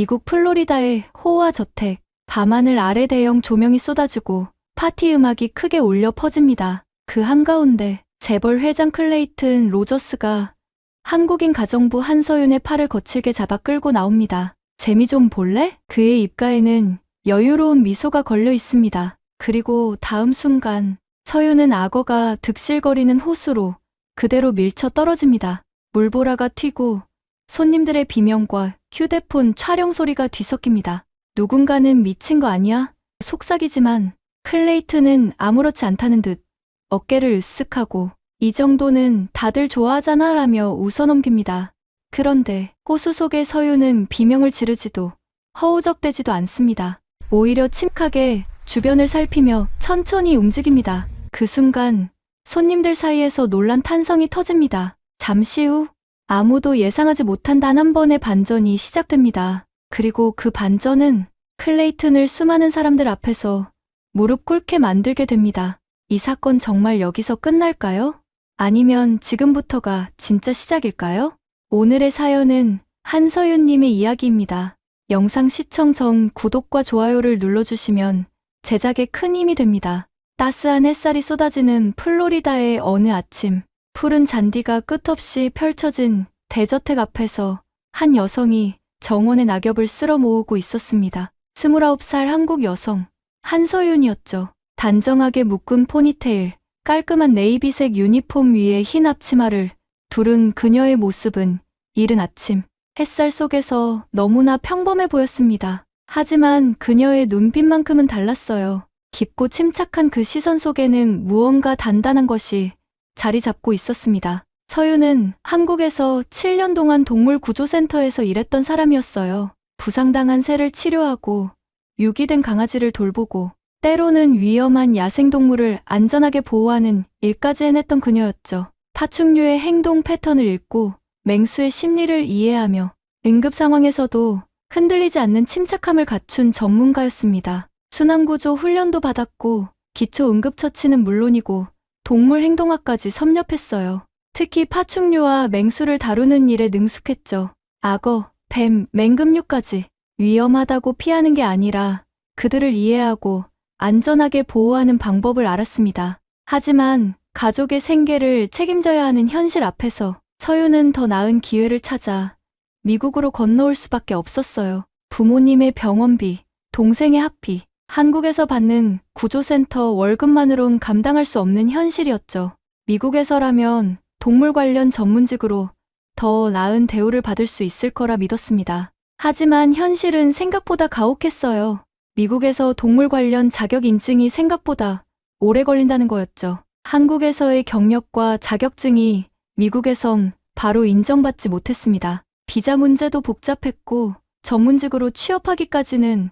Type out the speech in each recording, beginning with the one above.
미국 플로리다의 호화 저택. 밤하늘 아래 대형 조명이 쏟아지고 파티 음악이 크게 울려 퍼집니다. 그 한가운데 재벌 회장 클레이튼 로저스가 한국인 가정부 한서윤의 팔을 거칠게 잡아 끌고 나옵니다. 재미 좀 볼래? 그의 입가에는 여유로운 미소가 걸려 있습니다. 그리고 다음 순간 서윤은 악어가 득실거리는 호수로 그대로 밀쳐 떨어집니다. 물보라가 튀고 손님들의 비명과 휴대폰 촬영 소리가 뒤섞입니다. 누군가는 미친 거 아니야? 속삭이지만 클레이튼은 아무렇지 않다는 듯 어깨를 으쓱하고 이 정도는 다들 좋아하잖아 라며 웃어넘깁니다. 그런데 호수 속의 서윤은 비명을 지르지도 허우적대지도 않습니다. 오히려 침착하게 주변을 살피며 천천히 움직입니다. 그 순간 손님들 사이에서 놀란 탄성이 터집니다. 잠시 후 아무도 예상하지 못한 단 한 번의 반전이 시작됩니다. 그리고 그 반전은 클레이튼을 수많은 사람들 앞에서 무릎 꿇게 만들게 됩니다. 이 사건 정말 여기서 끝날까요? 아니면 지금부터가 진짜 시작일까요? 오늘의 사연은 한서윤님의 이야기입니다. 영상 시청 전 구독과 좋아요를 눌러주시면 제작에 큰 힘이 됩니다. 따스한 햇살이 쏟아지는 플로리다의 어느 아침, 푸른 잔디가 끝없이 펼쳐진 대저택 앞에서 한 여성이 정원의 낙엽을 쓸어 모으고 있었습니다. 29살 한국 여성, 한서윤이었죠. 단정하게 묶은 포니테일, 깔끔한 네이비색 유니폼 위에 흰 앞치마를 두른 그녀의 모습은 이른 아침 햇살 속에서 너무나 평범해 보였습니다. 하지만 그녀의 눈빛만큼은 달랐어요. 깊고 침착한 그 시선 속에는 무언가 단단한 것이 자리 잡고 있었습니다. 서윤은 한국에서 7년 동안 동물구조센터에서 일했던 사람이었어요. 부상당한 새를 치료하고 유기된 강아지를 돌보고 때로는 위험한 야생동물을 안전하게 보호하는 일까지 해냈던 그녀였죠. 파충류의 행동 패턴을 읽고 맹수의 심리를 이해하며 응급 상황에서도 흔들리지 않는 침착함을 갖춘 전문가였습니다. 순환구조 훈련도 받았고 기초 응급처치는 물론이고 동물 행동학까지 섭렵했어요. 특히 파충류와 맹수를 다루는 일에 능숙했죠. 악어, 뱀, 맹금류까지 위험하다고 피하는 게 아니라 그들을 이해하고 안전하게 보호하는 방법을 알았습니다. 하지만 가족의 생계를 책임져야 하는 현실 앞에서 서윤은 더 나은 기회를 찾아 미국으로 건너올 수밖에 없었어요. 부모님의 병원비, 동생의 학비, 한국에서 받는 구조센터 월급만으론 감당할 수 없는 현실이었죠. 미국에서라면 동물 관련 전문직으로 더 나은 대우를 받을 수 있을 거라 믿었습니다. 하지만 현실은 생각보다 가혹했어요. 미국에서 동물 관련 자격 인증이 생각보다 오래 걸린다는 거였죠. 한국에서의 경력과 자격증이 미국에선 바로 인정받지 못했습니다. 비자 문제도 복잡했고 전문직으로 취업하기까지는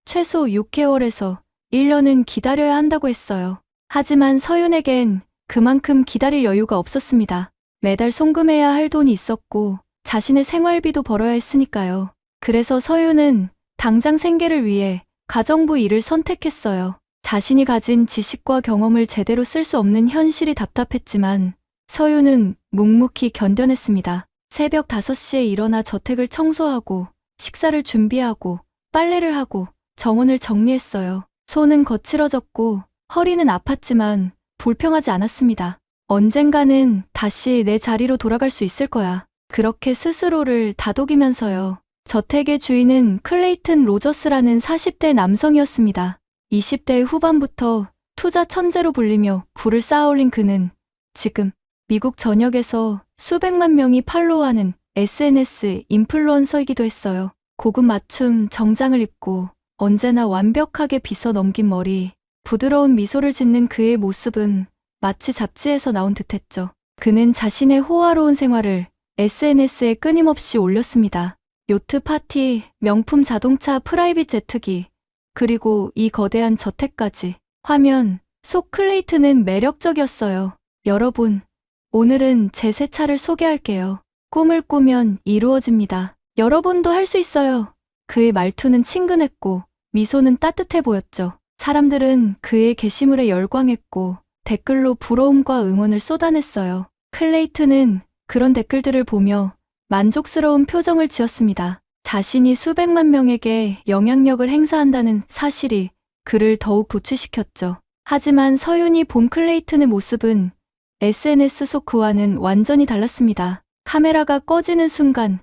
최소 6개월에서 1년은 기다려야 한다고 했어요. 하지만 서윤에겐 그만큼 기다릴 여유가 없었습니다. 매달 송금해야 할 돈이 있었고 자신의 생활비도 벌어야 했으니까요. 그래서 서윤은 당장 생계를 위해 가정부 일을 선택했어요. 자신이 가진 지식과 경험을 제대로 쓸 수 없는 현실이 답답했지만 서윤은 묵묵히 견뎌냈습니다. 새벽 5시에 일어나 저택을 청소하고 식사를 준비하고 빨래를 하고 정원을 정리했어요. 손은 거칠어졌고 허리는 아팠지만 불평하지 않았습니다. 언젠가는 다시 내 자리로 돌아갈 수 있을 거야. 그렇게 스스로를 다독이면서요. 저택의 주인은 클레이튼 로저스라는 40대 남성이었습니다. 20대 후반부터 투자 천재로 불리며 부를 쌓아올린 그는 지금 미국 전역에서 수백만 명이 팔로우하는 SNS 인플루언서이기도 했어요. 고급 맞춤 정장을 입고 언제나 완벽하게 빗어 넘긴 머리, 부드러운 미소를 짓는 그의 모습은 마치 잡지에서 나온 듯했죠. 그는 자신의 호화로운 생활을 SNS에 끊임없이 올렸습니다. 요트 파티, 명품 자동차 프라이빗 제트기, 그리고 이 거대한 저택까지. 화면 속 클레이튼은 매력적이었어요. 여러분, 오늘은 제 새 차를 소개할게요. 꿈을 꾸면 이루어집니다. 여러분도 할 수 있어요. 그의 말투는 친근했고 미소는 따뜻해 보였죠. 사람들은 그의 게시물에 열광했고 댓글로 부러움과 응원을 쏟아냈어요. 클레이튼은 그런 댓글들을 보며 만족스러운 표정을 지었습니다. 자신이 수백만 명에게 영향력을 행사한다는 사실이 그를 더욱 부추시켰죠. 하지만 서윤이 본 클레이튼의 모습은 SNS 속 그와는 완전히 달랐습니다. 카메라가 꺼지는 순간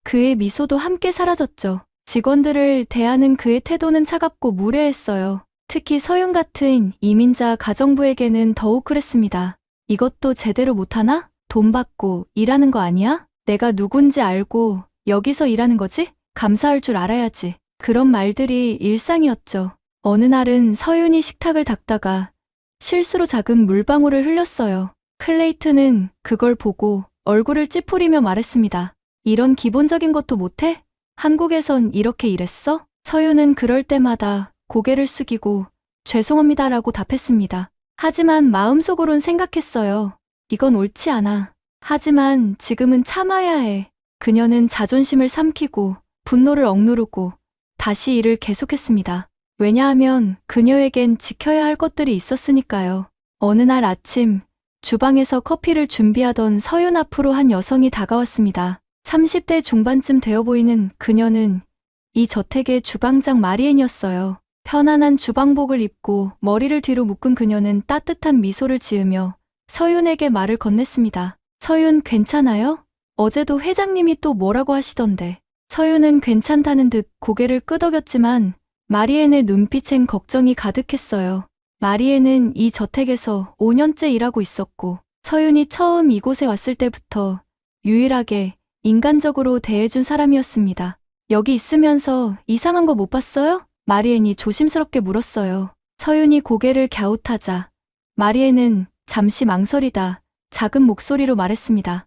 그의 미소도 함께 사라졌죠. 직원들을 대하는 그의 태도는 차갑고 무례했어요. 특히 서윤 같은 이민자 가정부에게는 더욱 그랬습니다. 이것도 제대로 못하나? 돈 받고 일하는 거 아니야? 내가 누군지 알고 여기서 일하는 거지? 감사할 줄 알아야지. 그런 말들이 일상이었죠. 어느 날은 서윤이 식탁을 닦다가 실수로 작은 물방울을 흘렸어요. 클레이튼은 그걸 보고 얼굴을 찌푸리며 말했습니다. 이런 기본적인 것도 못해? 한국에선 이렇게 일했어? 서윤은 그럴 때마다 고개를 숙이고 죄송합니다라고 답했습니다. 하지만 마음속으론 생각했어요. 이건 옳지 않아. 하지만 지금은 참아야 해. 그녀는 자존심을 삼키고 분노를 억누르고 다시 일을 계속했습니다. 왜냐하면 그녀에겐 지켜야 할 것들이 있었으니까요. 어느 날 아침 주방에서 커피를 준비하던 서윤 앞으로 한 여성이 다가왔습니다. 30대 중반쯤 되어 보이는 그녀는 이 저택의 주방장 마리엔이었어요. 편안한 주방복을 입고 머리를 뒤로 묶은 그녀는 따뜻한 미소를 지으며 서윤에게 말을 건넸습니다. 서윤 괜찮아요? 어제도 회장님이 또 뭐라고 하시던데. 서윤은 괜찮다는 듯 고개를 끄덕였지만 마리엔의 눈빛엔 걱정이 가득했어요. 마리엔은 이 저택에서 5년째 일하고 있었고 서윤이 처음 이곳에 왔을 때부터 유일하게 인간적으로 대해준 사람이었습니다. 여기 있으면서 이상한 거 못 봤어요? 마리엔이 조심스럽게 물었어요. 서윤이 고개를 갸웃하자 마리엔은 잠시 망설이다 작은 목소리로 말했습니다.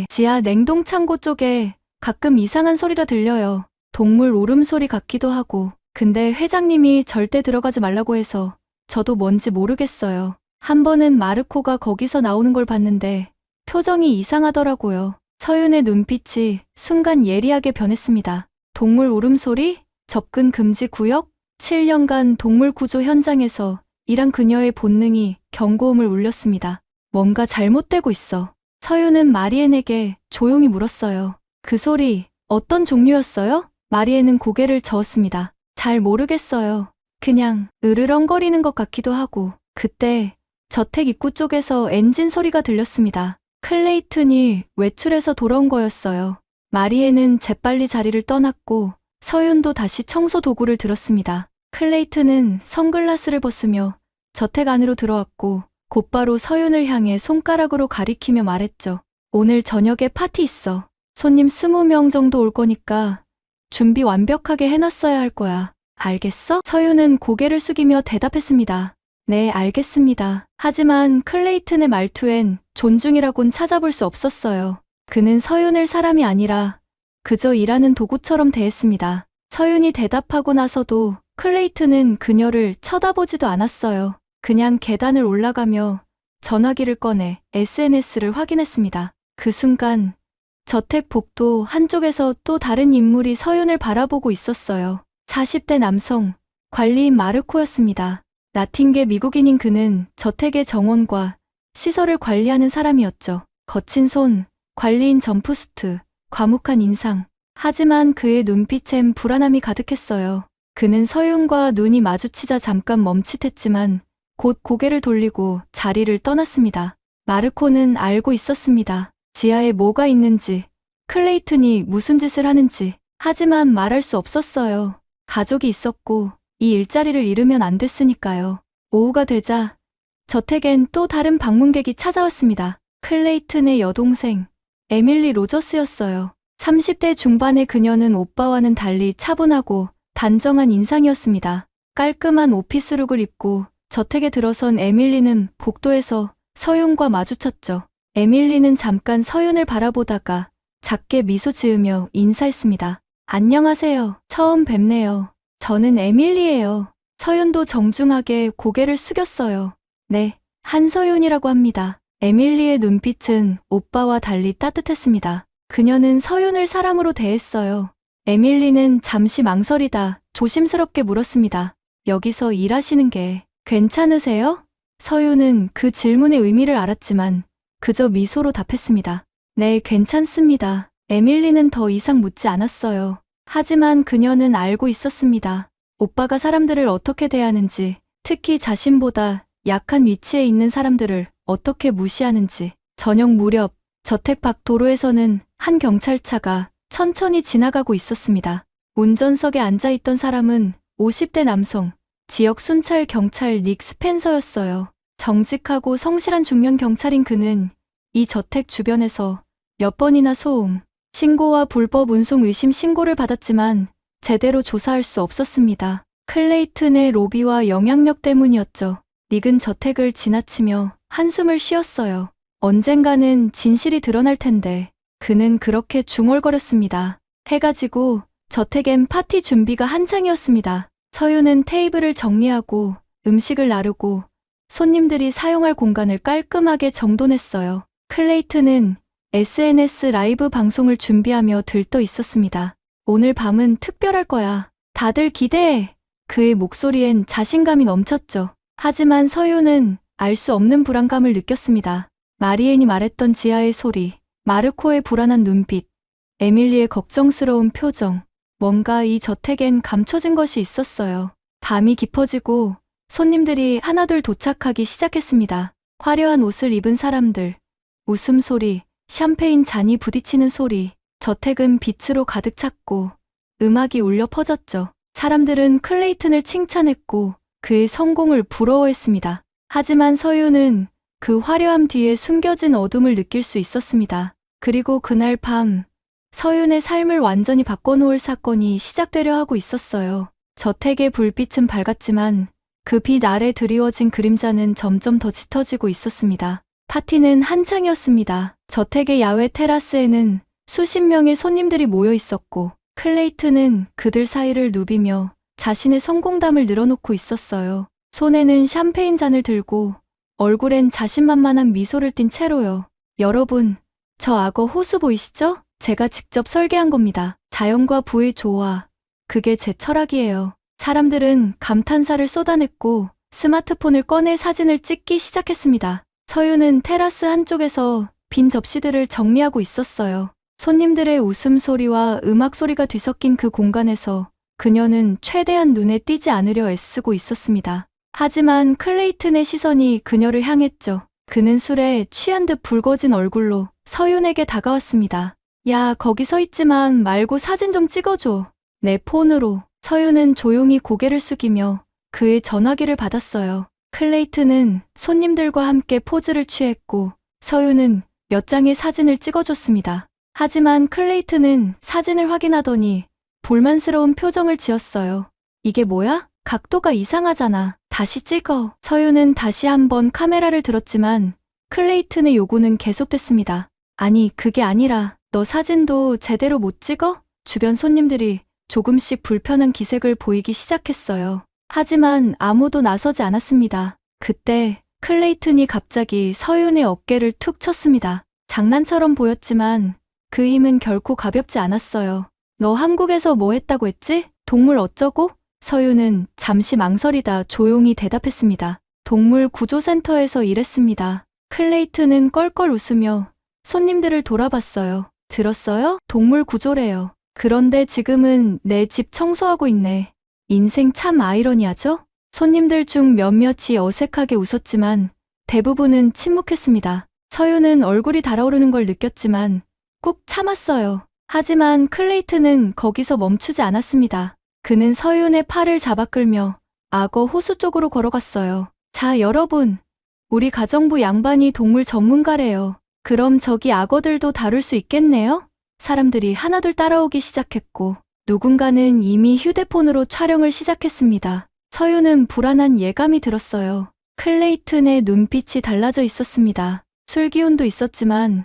지하 냉동 창고 쪽에 가끔 이상한 소리가 들려요. 동물 울음소리 같기도 하고. 근데 회장님이 절대 들어가지 말라고 해서 저도 뭔지 모르겠어요. 한 번은 마르코가 거기서 나오는 걸 봤는데 표정이 이상하더라고요. 서윤의 눈빛이 순간 예리하게 변했습니다. 동물 울음소리? 접근 금지 구역? 7년간 동물 구조 현장에서 일한 그녀의 본능이 경고음을 울렸습니다. 뭔가 잘못되고 있어. 서윤은 마리엔에게 조용히 물었어요. 그 소리 어떤 종류였어요? 마리엔은 고개를 저었습니다. 잘 모르겠어요. 그냥 으르렁거리는 것 같기도 하고. 그때 저택 입구 쪽에서 엔진 소리가 들렸습니다. 클레이튼이 외출해서 돌아온 거였어요. 마리엔은 재빨리 자리를 떠났고 서윤도 다시 청소 도구를 들었습니다. 클레이튼은 선글라스를 벗으며 저택 안으로 들어왔고 곧바로 서윤을 향해 손가락으로 가리키며 말했죠. 오늘 저녁에 파티 있어. 손님 20명 정도 올 거니까 준비 완벽하게 해놨어야 할 거야. 알겠어? 서윤은 고개를 숙이며 대답했습니다. 네, 알겠습니다. 하지만 클레이튼의 말투엔 존중이라곤 찾아볼 수 없었어요. 그는 서윤을 사람이 아니라 그저 일하는 도구처럼 대했습니다. 서윤이 대답하고 나서도 클레이튼은 그녀를 쳐다보지도 않았어요. 그냥 계단을 올라가며 전화기를 꺼내 SNS를 확인했습니다. 그 순간 저택 복도 한쪽에서 또 다른 인물이 서윤을 바라보고 있었어요. 40대 남성, 관리인 마르코였습니다. 나틴게 미국인인 그는 저택의 정원과 시설을 관리하는 사람이었죠. 거친 손, 관리인 점프수트, 과묵한 인상. 하지만 그의 눈빛엔 불안함이 가득했어요. 그는 서윤과 눈이 마주치자 잠깐 멈칫했지만 곧 고개를 돌리고 자리를 떠났습니다. 마르코는 알고 있었습니다. 지하에 뭐가 있는지, 클레이튼이 무슨 짓을 하는지. 하지만 말할 수 없었어요. 가족이 있었고 이 일자리를 잃으면 안 됐으니까요. 오후가 되자 저택엔 또 다른 방문객이 찾아왔습니다. 클레이튼의 여동생 에밀리 로저스였어요. 30대 중반의 그녀는 오빠와는 달리 차분하고 단정한 인상이었습니다. 깔끔한 오피스룩을 입고 저택에 들어선 에밀리는 복도에서 서윤과 마주쳤죠. 에밀리는 잠깐 서윤을 바라보다가 작게 미소 지으며 인사했습니다. 안녕하세요. 처음 뵙네요. 저는 에밀리예요. 서윤도 정중하게 고개를 숙였어요. 네, 한서윤이라고 합니다. 에밀리의 눈빛은 오빠와 달리 따뜻했습니다. 그녀는 서윤을 사람으로 대했어요. 에밀리는 잠시 망설이다 조심스럽게 물었습니다. 여기서 일하시는 게 괜찮으세요? 서윤은 그 질문의 의미를 알았지만 그저 미소로 답했습니다. 네, 괜찮습니다. 에밀리는 더 이상 묻지 않았어요. 하지만 그녀는 알고 있었습니다. 오빠가 사람들을 어떻게 대하는지, 특히 자신보다 약한 위치에 있는 사람들을 어떻게 무시하는지. 저녁 무렵 저택 밖 도로에서는 한 경찰차가 천천히 지나가고 있었습니다. 운전석에 앉아있던 사람은 50대 남성, 지역 순찰 경찰 닉 스펜서였어요. 정직하고 성실한 중년 경찰인 그는 이 저택 주변에서 몇 번이나 소음, 신고와 불법 운송 의심 신고를 받았지만 제대로 조사할 수 없었습니다. 클레이튼의 로비와 영향력 때문이었죠. 닉은 저택을 지나치며 한숨을 쉬었어요. 언젠가는 진실이 드러날 텐데 그는 그렇게 중얼거렸습니다. 해가 지고 저택엔 파티 준비가 한창이었습니다. 서윤은 테이블을 정리하고 음식을 나르고 손님들이 사용할 공간을 깔끔하게 정돈했어요. 클레이튼은 SNS 라이브 방송을 준비하며 들떠 있었습니다. 오늘 밤은 특별할 거야. 다들 기대해. 그의 목소리엔 자신감이 넘쳤죠. 하지만 서윤은 알 수 없는 불안감을 느꼈습니다. 마리앤이 말했던 지하의 소리, 마르코의 불안한 눈빛, 에밀리의 걱정스러운 표정. 뭔가 이 저택엔 감춰진 것이 있었어요. 밤이 깊어지고 손님들이 하나둘 도착하기 시작했습니다. 화려한 옷을 입은 사람들, 웃음소리, 샴페인 잔이 부딪히는 소리. 저택은 빛으로 가득 찼고 음악이 울려 퍼졌죠. 사람들은 클레이튼을 칭찬했고 그의 성공을 부러워했습니다. 하지만 서윤은 그 화려함 뒤에 숨겨진 어둠을 느낄 수 있었습니다. 그리고 그날 밤 서윤의 삶을 완전히 바꿔놓을 사건이 시작되려 하고 있었어요. 저택의 불빛은 밝았지만 그 빛 아래 드리워진 그림자는 점점 더 짙어지고 있었습니다. 파티는 한창이었습니다. 저택의 야외 테라스에는 수십 명의 손님들이 모여 있었고 클레이튼은 그들 사이를 누비며 자신의 성공담을 늘어놓고 있었어요. 손에는 샴페인 잔을 들고 얼굴엔 자신만만한 미소를 띤 채로요. 여러분, 저 악어 호수 보이시죠? 제가 직접 설계한 겁니다. 자연과 부의 조화, 그게 제 철학이에요. 사람들은 감탄사를 쏟아냈고 스마트폰을 꺼내 사진을 찍기 시작했습니다. 서윤은 테라스 한쪽에서 빈 접시들을 정리하고 있었어요. 손님들의 웃음소리와 음악소리가 뒤섞인 그 공간에서 그녀는 최대한 눈에 띄지 않으려 애쓰고 있었습니다. 하지만 클레이튼의 시선이 그녀를 향했죠. 그는 술에 취한 듯 붉어진 얼굴로 서윤에게 다가왔습니다. 야, 거기 서 있지만 말고 사진 좀 찍어줘. 내 폰으로. 서윤은 조용히 고개를 숙이며 그의 전화기를 받았어요. 클레이튼은 손님들과 함께 포즈를 취했고 서윤은 몇 장의 사진을 찍어줬습니다. 하지만 클레이튼은 사진을 확인하더니 불만스러운 표정을 지었어요. 이게 뭐야? 각도가 이상하잖아. 다시 찍어. 서윤은 다시 한번 카메라를 들었지만 클레이튼의 요구는 계속됐습니다. 아니, 그게 아니라 너 사진도 제대로 못 찍어? 주변 손님들이 조금씩 불편한 기색을 보이기 시작했어요. 하지만 아무도 나서지 않았습니다. 그때 클레이튼이 갑자기 서윤의 어깨를 툭 쳤습니다. 장난처럼 보였지만 그 힘은 결코 가볍지 않았어요. 너 한국에서 뭐 했다고 했지? 동물 어쩌고? 서윤은 잠시 망설이다 조용히 대답했습니다. 동물 구조센터에서 일했습니다. 클레이튼은 껄껄 웃으며 손님들을 돌아봤어요. 들었어요? 동물 구조래요. 그런데 지금은 내 집 청소하고 있네. 인생 참 아이러니하죠? 손님들 중 몇몇이 어색하게 웃었지만 대부분은 침묵했습니다. 서윤은 얼굴이 달아오르는 걸 느꼈지만 꾹 참았어요. 하지만 클레이튼은 거기서 멈추지 않았습니다. 그는 서윤의 팔을 잡아 끌며 악어 호수 쪽으로 걸어갔어요. 자, 여러분. 우리 가정부 양반이 동물 전문가래요. 그럼 저기 악어들도 다룰 수 있겠네요? 사람들이 하나둘 따라오기 시작했고 누군가는 이미 휴대폰으로 촬영을 시작했습니다. 서윤은 불안한 예감이 들었어요. 클레이튼의 눈빛이 달라져 있었습니다. 술기운도 있었지만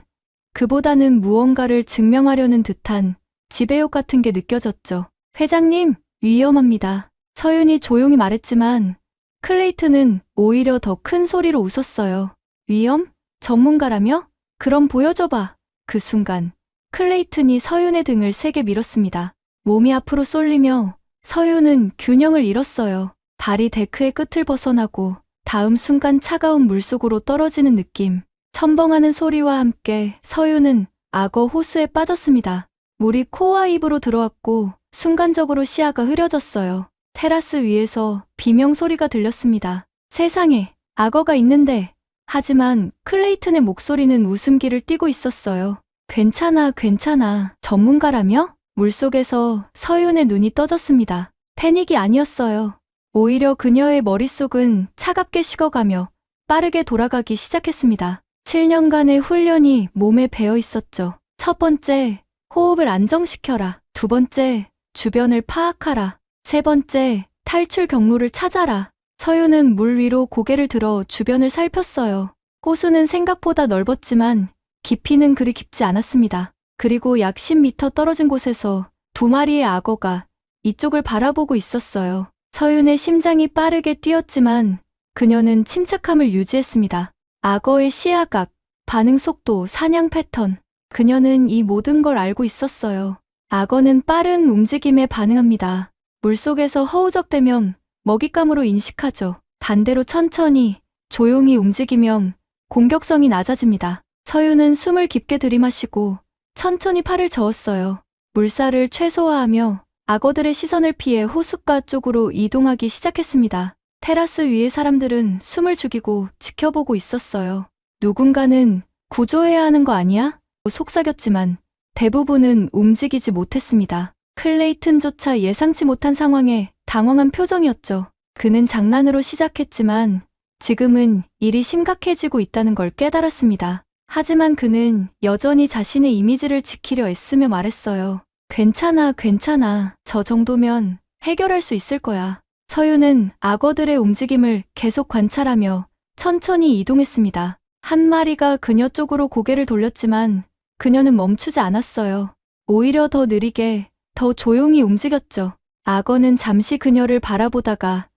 그보다는 무언가를 증명하려는 듯한 지배욕 같은 게 느껴졌죠. 회장님, 위험합니다. 서윤이 조용히 말했지만 클레이튼은 오히려 더 큰 소리로 웃었어요. 위험? 전문가라며? 그럼 보여줘봐. 그 순간 클레이튼이 서윤의 등을 세게 밀었습니다. 몸이 앞으로 쏠리며 서윤은 균형을 잃었어요. 발이 데크의 끝을 벗어나고 다음 순간 차가운 물속으로 떨어지는 느낌. 첨벙하는 소리와 함께 서윤은 악어 호수에 빠졌습니다. 물이 코와 입으로 들어왔고 순간적으로 시야가 흐려졌어요. 테라스 위에서 비명 소리가 들렸습니다. 세상에, 악어가 있는데. 하지만 클레이튼의 목소리는 웃음기를 띠고 있었어요. 괜찮아, 괜찮아. 전문가라며? 물속에서 서윤의 눈이 떠졌습니다. 패닉이 아니었어요. 오히려 그녀의 머릿속은 차갑게 식어가며 빠르게 돌아가기 시작했습니다. 7년간의 훈련이 몸에 배어 있었죠. 첫 번째, 호흡을 안정시켜라. 두 번째, 주변을 파악하라. 세 번째, 탈출 경로를 찾아라. 서윤은 물 위로 고개를 들어 주변을 살폈어요. 호수는 생각보다 넓었지만 깊이는 그리 깊지 않았습니다. 그리고 약 10m 떨어진 곳에서 두 마리의 악어가 이쪽을 바라보고 있었어요. 서윤의 심장이 빠르게 뛰었지만 그녀는 침착함을 유지했습니다. 악어의 시야각, 반응 속도, 사냥 패턴. 그녀는 이 모든 걸 알고 있었어요. 악어는 빠른 움직임에 반응합니다. 물속에서 허우적대면 먹잇감으로 인식하죠. 반대로 천천히, 조용히 움직이면 공격성이 낮아집니다. 서윤은 숨을 깊게 들이마시고 천천히 팔을 저었어요. 물살을 최소화하며 악어들의 시선을 피해 호숫가 쪽으로 이동하기 시작했습니다. 테라스 위의 사람들은 숨을 죽이고 지켜보고 있었어요. 누군가는 구조해야 하는 거 아니야? 속삭였지만 대부분은 움직이지 못했습니다. 클레이튼조차 예상치 못한 상황에 당황한 표정이었죠. 그는 장난으로 시작했지만 지금은 일이 심각해지고 있다는 걸 깨달았습니다. 하지만 그는 여전히 자신의 이미지를 지키려 애쓰며 말했어요. 괜찮아, 괜찮아. 저 정도면 해결할 수 있을 거야. 서윤은 악어들의 움직임을 계속 관찰하며 천천히 이동했습니다. 한 마리가 그녀 쪽으로 고개를 돌렸지만 그녀는 멈추지 않았어요. 오히려 더 느리게, 더 조용히 움직였죠. 악어는 잠시 그녀를 바라보다가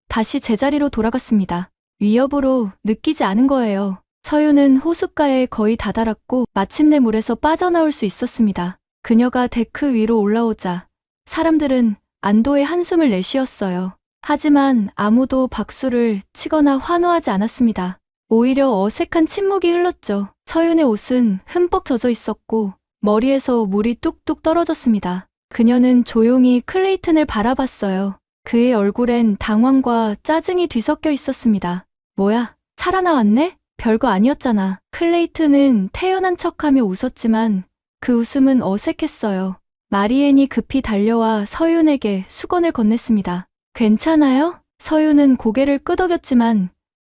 다시 제자리로 돌아갔습니다. 위협으로 느끼지 않은 거예요. 서윤은 호숫가에 거의 다다랐고 마침내 물에서 빠져나올 수 있었습니다. 그녀가 데크 위로 올라오자 사람들은 안도의 한숨을 내쉬었어요. 하지만 아무도 박수를 치거나 환호하지 않았습니다. 오히려 어색한 침묵이 흘렀죠. 서윤의 옷은 흠뻑 젖어 있었고 머리에서 물이 뚝뚝 떨어졌습니다. 그녀는 조용히 클레이튼을 바라봤어요. 그의 얼굴엔 당황과 짜증이 뒤섞여 있었습니다. 뭐야, 살아나왔네? 별거 아니었잖아. 클레이튼은 태연한 척하며 웃었지만 그 웃음은 어색했어요. 마리앤이 급히 달려와 서윤에게 수건을 건넸습니다. 괜찮아요? 서윤은 고개를 끄덕였지만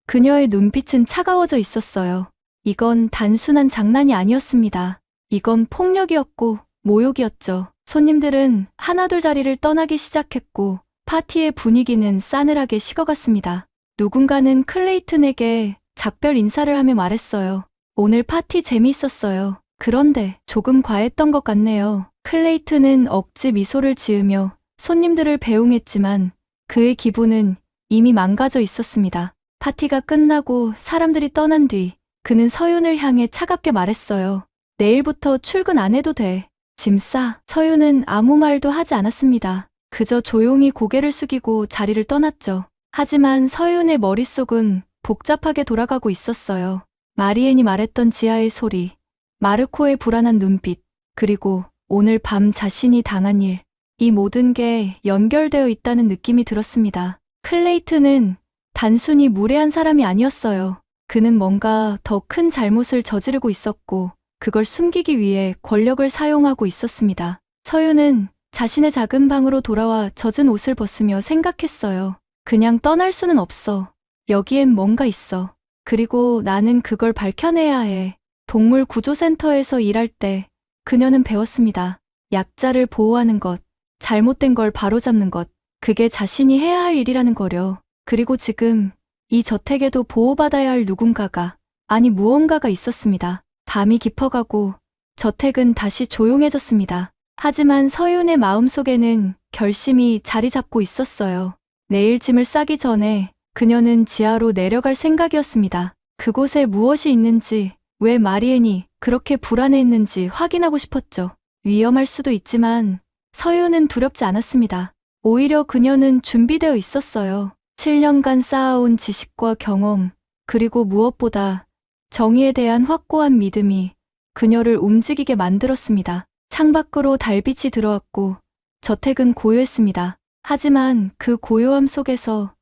그녀의 눈빛은 차가워져 있었어요. 이건 단순한 장난이 아니었습니다. 이건 폭력이었고 모욕이었죠. 손님들은 하나둘 자리를 떠나기 시작했고 파티의 분위기는 싸늘하게 식어갔습니다. 누군가는 클레이튼에게 작별 인사를 하며 말했어요. 오늘 파티 재미있었어요. 그런데 조금 과했던 것 같네요. 클레이튼은 억지 미소를 지으며 손님들을 배웅했지만 그의 기분은 이미 망가져 있었습니다. 파티가 끝나고 사람들이 떠난 뒤 그는 서윤을 향해 차갑게 말했어요. 내일부터 출근 안 해도 돼. 짐 싸. 서윤은 아무 말도 하지 않았습니다. 그저 조용히 고개를 숙이고 자리를 떠났죠. 하지만 서윤의 머릿속은 복잡하게 돌아가고 있었어요. 마리앤이 말했던 지하의 소리, 마르코의 불안한 눈빛, 그리고 오늘 밤 자신이 당한 일. 이 모든 게 연결되어 있다는 느낌이 들었습니다. 클레이튼은 단순히 무례한 사람이 아니었어요. 그는 뭔가 더 큰 잘못을 저지르고 있었고 그걸 숨기기 위해 권력을 사용하고 있었습니다. 서윤은 자신의 작은 방으로 돌아와 젖은 옷을 벗으며 생각했어요. 그냥 떠날 수는 없어. 여기엔 뭔가 있어. 그리고 나는 그걸 밝혀내야 해. 동물 구조센터에서 일할 때 그녀는 배웠습니다. 약자를 보호하는 것, 잘못된 걸 바로잡는 것, 그게 자신이 해야 할 일이라는 거려. 그리고 지금 이 저택에도 보호받아야 할 누군가가, 아니 무언가가 있었습니다. 밤이 깊어가고 저택은 다시 조용해졌습니다. 하지만 서윤의 마음속에는 결심이 자리 잡고 있었어요. 내일 짐을 싸기 전에 그녀는 지하로 내려갈 생각이었습니다. 그곳에 무엇이 있는지, 왜 마리앤이 그렇게 불안해했는지 확인하고 싶었죠. 위험할 수도 있지만 서윤은 두렵지 않았습니다. 오히려 그녀는 준비되어 있었어요. 7년간 쌓아온 지식과 경험, 그리고 무엇보다 정의에 대한 확고한 믿음이 그녀를 움직이게 만들었습니다. 창밖으로 달빛이 들어왔고 저택은 고요했습니다. 하지만 그 고요함 속에서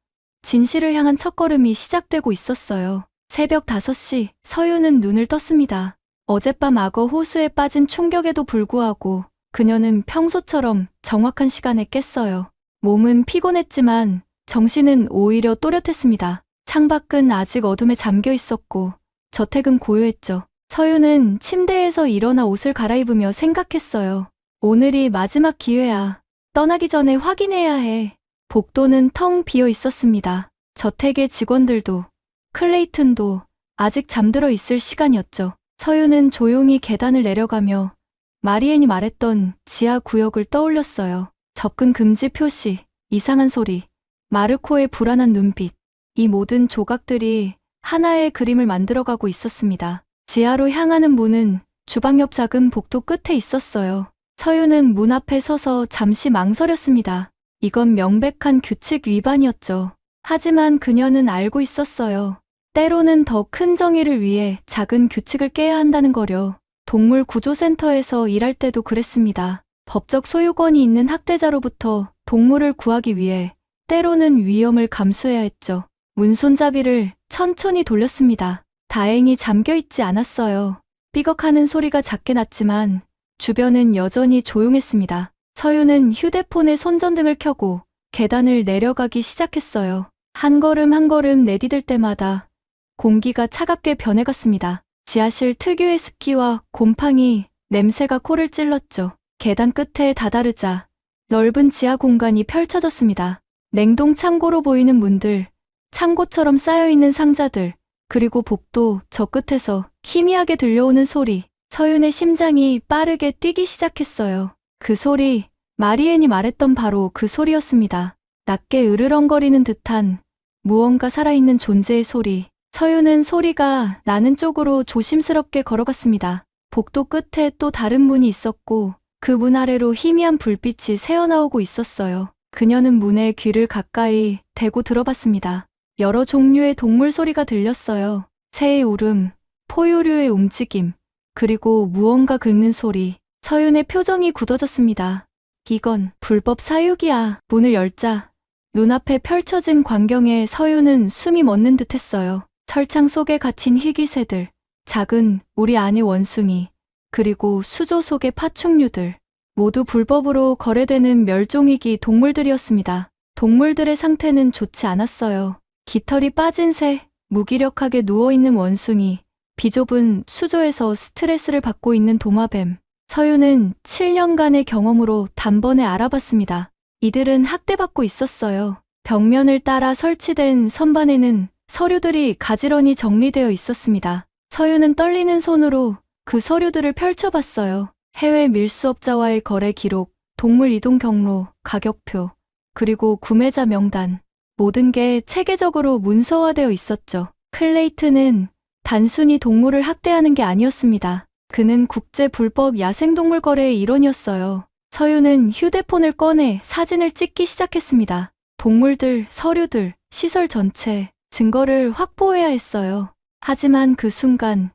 진실을 향한 첫걸음이 시작되고 있었어요. 새벽 5시, 서윤은 눈을 떴습니다. 어젯밤 악어 호수에 빠진 충격에도 불구하고 그녀는 평소처럼 정확한 시간에 깼어요. 몸은 피곤했지만 정신은 오히려 또렷했습니다. 창밖은 아직 어둠에 잠겨 있었고 저택은 고요했죠. 서윤은 침대에서 일어나 옷을 갈아입으며 생각했어요. 오늘이 마지막 기회야. 떠나기 전에 확인해야 해. 복도는 텅 비어 있었습니다. 저택의 직원들도, 클레이튼도 아직 잠들어 있을 시간이었죠. 서윤은 조용히 계단을 내려가며 마리앤이 말했던 지하 구역을 떠올렸어요. 접근 금지 표시, 이상한 소리, 마르코의 불안한 눈빛. 이 모든 조각들이 하나의 그림을 만들어가고 있었습니다. 지하로 향하는 문은 주방 옆 작은 복도 끝에 있었어요. 서윤은 문 앞에 서서 잠시 망설였습니다. 이건 명백한 규칙 위반이었죠. 하지만 그녀는 알고 있었어요. 때로는 더 큰 정의를 위해 작은 규칙을 깨야 한다는 거려. 동물 구조센터에서 일할 때도 그랬습니다. 법적 소유권이 있는 학대자로부터 동물을 구하기 위해 때로는 위험을 감수해야 했죠. 문 손잡이를 천천히 돌렸습니다. 다행히 잠겨있지 않았어요. 삐걱하는 소리가 작게 났지만 주변은 여전히 조용했습니다. 서윤은 휴대폰에 손전등을 켜고 계단을 내려가기 시작했어요. 한 걸음 한 걸음 내디딜 때마다 공기가 차갑게 변해갔습니다. 지하실 특유의 습기와 곰팡이 냄새가 코를 찔렀죠. 계단 끝에 다다르자 넓은 지하 공간이 펼쳐졌습니다. 냉동 창고로 보이는 문들, 창고처럼 쌓여있는 상자들, 그리고 복도 저 끝에서 희미하게 들려오는 소리. 서윤의 심장이 빠르게 뛰기 시작했어요. 그 소리, 마리앤이 말했던 바로 그 소리였습니다. 낮게 으르렁거리는 듯한 무언가 살아있는 존재의 소리. 서윤은 소리가 나는 쪽으로 조심스럽게 걸어갔습니다. 복도 끝에 또 다른 문이 있었고 그 문 아래로 희미한 불빛이 새어나오고 있었어요. 그녀는 문에 귀를 가까이 대고 들어봤습니다. 여러 종류의 동물 소리가 들렸어요. 새의 울음, 포유류의 움직임, 그리고 무언가 긁는 소리. 서윤의 표정이 굳어졌습니다. 이건 불법 사육이야. 문을 열자 눈앞에 펼쳐진 광경에 서윤은 숨이 멎는 듯했어요. 철창 속에 갇힌 희귀새들, 작은 우리 안의 원숭이, 그리고 수조 속의 파충류들. 모두 불법으로 거래되는 멸종위기 동물들이었습니다. 동물들의 상태는 좋지 않았어요. 깃털이 빠진 새, 무기력하게 누워있는 원숭이, 비좁은 수조에서 스트레스를 받고 있는 도마뱀. 서윤은 7년간의 경험으로 단번에 알아봤습니다. 이들은 학대받고 있었어요. 벽면을 따라 설치된 선반에는 서류들이 가지런히 정리되어 있었습니다. 서윤은 떨리는 손으로 그 서류들을 펼쳐봤어요. 해외 밀수업자와의 거래 기록, 동물 이동 경로, 가격표, 그리고 구매자 명단. 모든 게 체계적으로 문서화되어 있었죠. 클레이튼은 단순히 동물을 학대하는 게 아니었습니다. 그는 국제 불법 야생동물 거래의 일원이었어요. 서윤은 휴대폰을 꺼내 사진을 찍기 시작했습니다. 동물들, 서류들, 시설 전체, 증거를 확보해야 했어요. 하지만 그 순간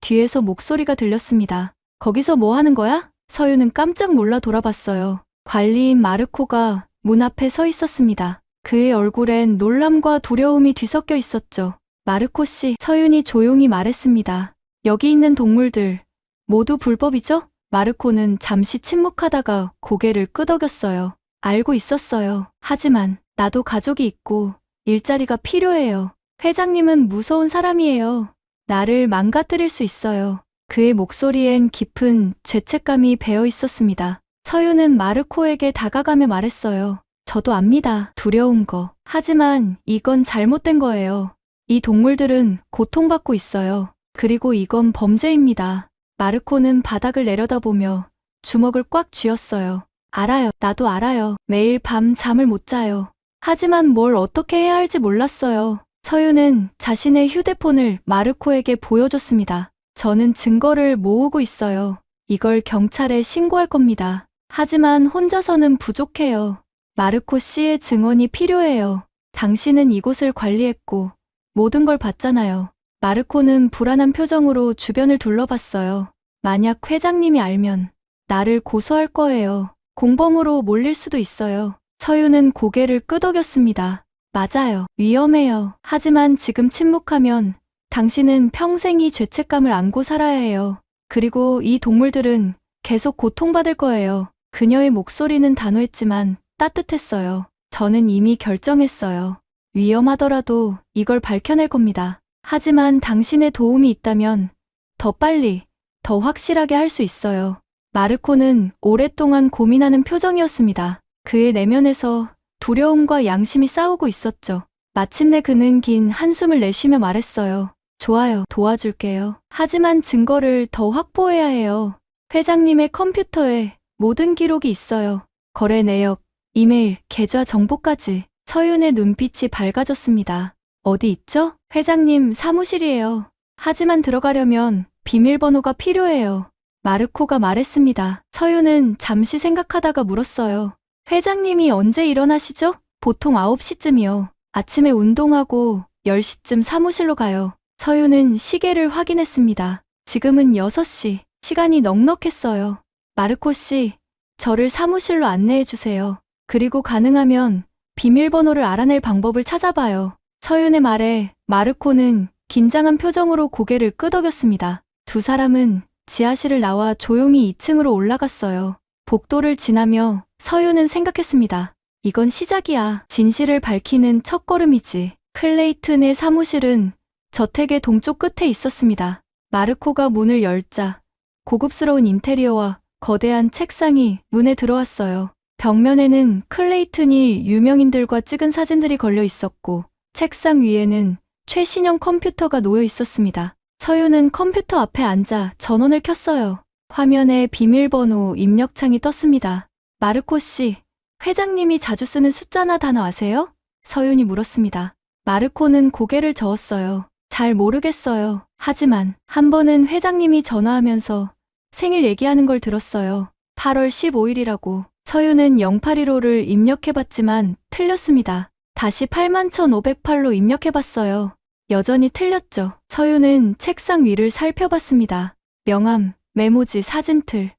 뒤에서 목소리가 들렸습니다. 거기서 뭐 하는 거야? 서윤은 깜짝 놀라 돌아봤어요. 관리인 마르코가 문 앞에 서 있었습니다. 그의 얼굴엔 놀람과 두려움이 뒤섞여 있었죠. 마르코 씨, 서윤이 조용히 말했습니다. 여기 있는 동물들 모두 불법이죠? 마르코는 잠시 침묵하다가 고개를 끄덕였어요. 알고 있었어요. 하지만 나도 가족이 있고 일자리가 필요해요. 회장님은 무서운 사람이에요. 나를 망가뜨릴 수 있어요. 그의 목소리엔 깊은 죄책감이 배어 있었습니다. 서윤은 마르코에게 다가가며 말했어요. 저도 압니다. 두려운 거. 하지만 이건 잘못된 거예요. 이 동물들은 고통받고 있어요. 그리고 이건 범죄입니다. 마르코는 바닥을 내려다보며 주먹을 꽉 쥐었어요. 알아요. 나도 알아요. 매일 밤 잠을 못 자요. 하지만 뭘 어떻게 해야 할지 몰랐어요. 서윤은 자신의 휴대폰을 마르코에게 보여줬습니다. 저는 증거를 모으고 있어요. 이걸 경찰에 신고할 겁니다. 하지만 혼자서는 부족해요. 마르코 씨의 증언이 필요해요. 당신은 이곳을 관리했고 모든 걸 봤잖아요. 마르코는 불안한 표정으로 주변을 둘러봤어요. 만약 회장님이 알면 나를 고소할 거예요. 공범으로 몰릴 수도 있어요. 서윤은 고개를 끄덕였습니다. 맞아요. 위험해요. 하지만 지금 침묵하면 당신은 평생 이 죄책감을 안고 살아야 해요. 그리고 이 동물들은 계속 고통받을 거예요. 그녀의 목소리는 단호했지만 따뜻했어요. 저는 이미 결정했어요. 위험하더라도 이걸 밝혀낼 겁니다. 하지만 당신의 도움이 있다면 더 빨리, 더 확실하게 할 수 있어요. 마르코는 오랫동안 고민하는 표정이었습니다. 그의 내면에서 두려움과 양심이 싸우고 있었죠. 마침내 그는 긴 한숨을 내쉬며 말했어요. 좋아요, 도와줄게요. 하지만 증거를 더 확보해야 해요. 회장님의 컴퓨터에 모든 기록이 있어요. 거래 내역, 이메일, 계좌 정보까지. 서윤의 눈빛이 밝아졌습니다. 어디 있죠? 회장님 사무실이에요. 하지만 들어가려면 비밀번호가 필요해요. 마르코가 말했습니다. 서윤은 잠시 생각하다가 물었어요. 회장님이 언제 일어나시죠? 보통 9시쯤이요. 아침에 운동하고 10시쯤 사무실로 가요. 서윤은 시계를 확인했습니다. 지금은 6시. 시간이 넉넉했어요. 마르코 씨, 저를 사무실로 안내해 주세요. 그리고 가능하면 비밀번호를 알아낼 방법을 찾아봐요. 서윤의 말에 마르코는 긴장한 표정으로 고개를 끄덕였습니다. 두 사람은 지하실을 나와 조용히 2층으로 올라갔어요. 복도를 지나며 서윤은 생각했습니다. 이건 시작이야. 진실을 밝히는 첫걸음이지. 클레이튼의 사무실은 저택의 동쪽 끝에 있었습니다. 마르코가 문을 열자 고급스러운 인테리어와 거대한 책상이 눈에 들어왔어요. 벽면에는 클레이튼이 유명인들과 찍은 사진들이 걸려 있었고 책상 위에는 최신형 컴퓨터가 놓여 있었습니다. 서윤은 컴퓨터 앞에 앉아 전원을 켰어요. 화면에 비밀번호 입력창이 떴습니다. 마르코 씨, 회장님이 자주 쓰는 숫자나 단어 아세요? 서윤이 물었습니다. 마르코는 고개를 저었어요. 잘 모르겠어요. 하지만 한 번은 회장님이 전화하면서 생일 얘기하는 걸 들었어요. 8월 15일이라고. 서윤은 0815를 입력해봤지만 틀렸습니다. 다시 81,508로 입력해봤어요. 여전히 틀렸죠. 서윤은 책상 위를 살펴봤습니다. 명함, 메모지, 사진틀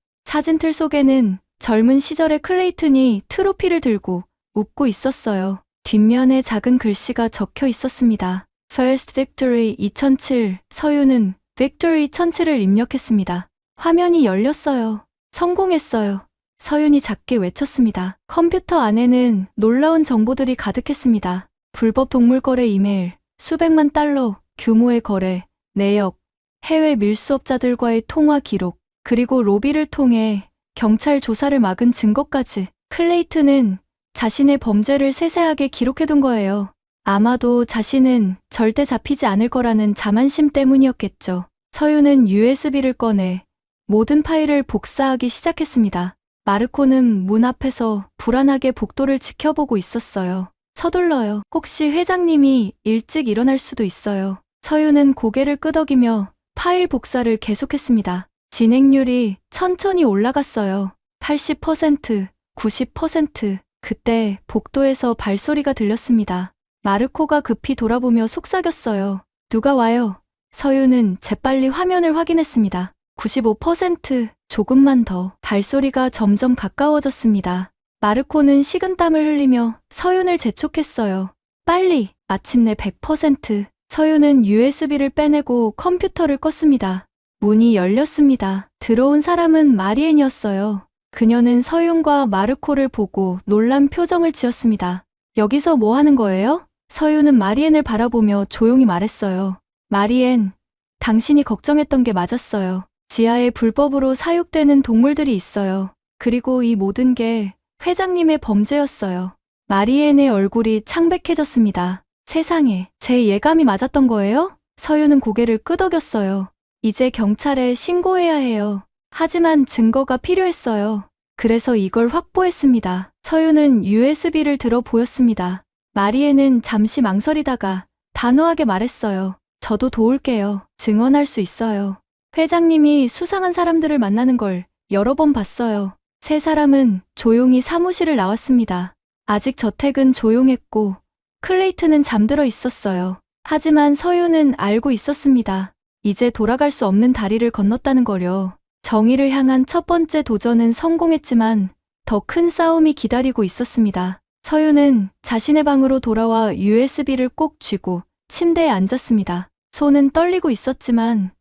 속에는 젊은 시절의 클레이튼이 트로피를 들고 웃고 있었어요. 뒷면에 작은 글씨가 적혀 있었습니다. First Victory 2007. 서윤은 Victory 2007을 입력했습니다. 화면이 열렸어요. 성공했어요. 서윤이 작게 외쳤습니다. 컴퓨터 안에는 놀라운 정보들이 가득했습니다. 불법 동물 거래 이메일, 수백만 달러 규모의 거래, 내역, 해외 밀수업자들과의 통화 기록, 그리고 로비를 통해 경찰 조사를 막은 증거까지. 클레이튼은 자신의 범죄를 세세하게 기록해둔 거예요. 아마도 자신은 절대 잡히지 않을 거라는 자만심 때문이었겠죠. 서윤은 USB를 꺼내 모든 파일을 복사하기 시작했습니다. 마르코는 문 앞에서 불안하게 복도를 지켜보고 있었어요. 서둘러요. 혹시 회장님이 일찍 일어날 수도 있어요. 서윤은 고개를 끄덕이며 파일 복사를 계속했습니다. 진행률이 천천히 올라갔어요. 80%, 90%. 그때 복도에서 발소리가 들렸습니다. 마르코가 급히 돌아보며 속삭였어요. 누가 와요? 서윤은 재빨리 화면을 확인했습니다. 95%, 조금만 더. 발소리가 점점 가까워졌습니다. 마르코는 식은땀을 흘리며 서윤을 재촉했어요. 빨리! 마침내 100%. 서윤은 USB를 빼내고 컴퓨터를 껐습니다. 문이 열렸습니다. 들어온 사람은 마리엔이었어요. 그녀는 서윤과 마르코를 보고 놀란 표정을 지었습니다. 여기서 뭐 하는 거예요? 서윤은 마리엔을 바라보며 조용히 말했어요. 마리엔, 당신이 걱정했던 게 맞았어요. 지하에 불법으로 사육되는 동물들이 있어요. 그리고 이 모든 게 회장님의 범죄였어요. 마리엔의 얼굴이 창백해졌습니다. 세상에, 제 예감이 맞았던 거예요? 서윤은 고개를 끄덕였어요. 이제 경찰에 신고해야 해요. 하지만 증거가 필요했어요. 그래서 이걸 확보했습니다. 서윤은 USB를 들어 보였습니다. 마리엔은 잠시 망설이다가 단호하게 말했어요. 저도 도울게요. 증언할 수 있어요. 회장님이 수상한 사람들을 만나는 걸 여러 번 봤어요. 세 사람은 조용히 사무실을 나왔습니다. 아직 저택은 조용했고 클레이튼은 잠들어 있었어요. 하지만 서윤은 알고 있었습니다. 이제 돌아갈 수 없는 다리를 건넜다는 거려. 정의를 향한 첫 번째 도전은 성공했지만 더 큰 싸움이 기다리고 있었습니다. 서윤은 자신의 방으로 돌아와 USB를 꼭 쥐고 침대에 앉았습니다. 손은 떨리고 있었지만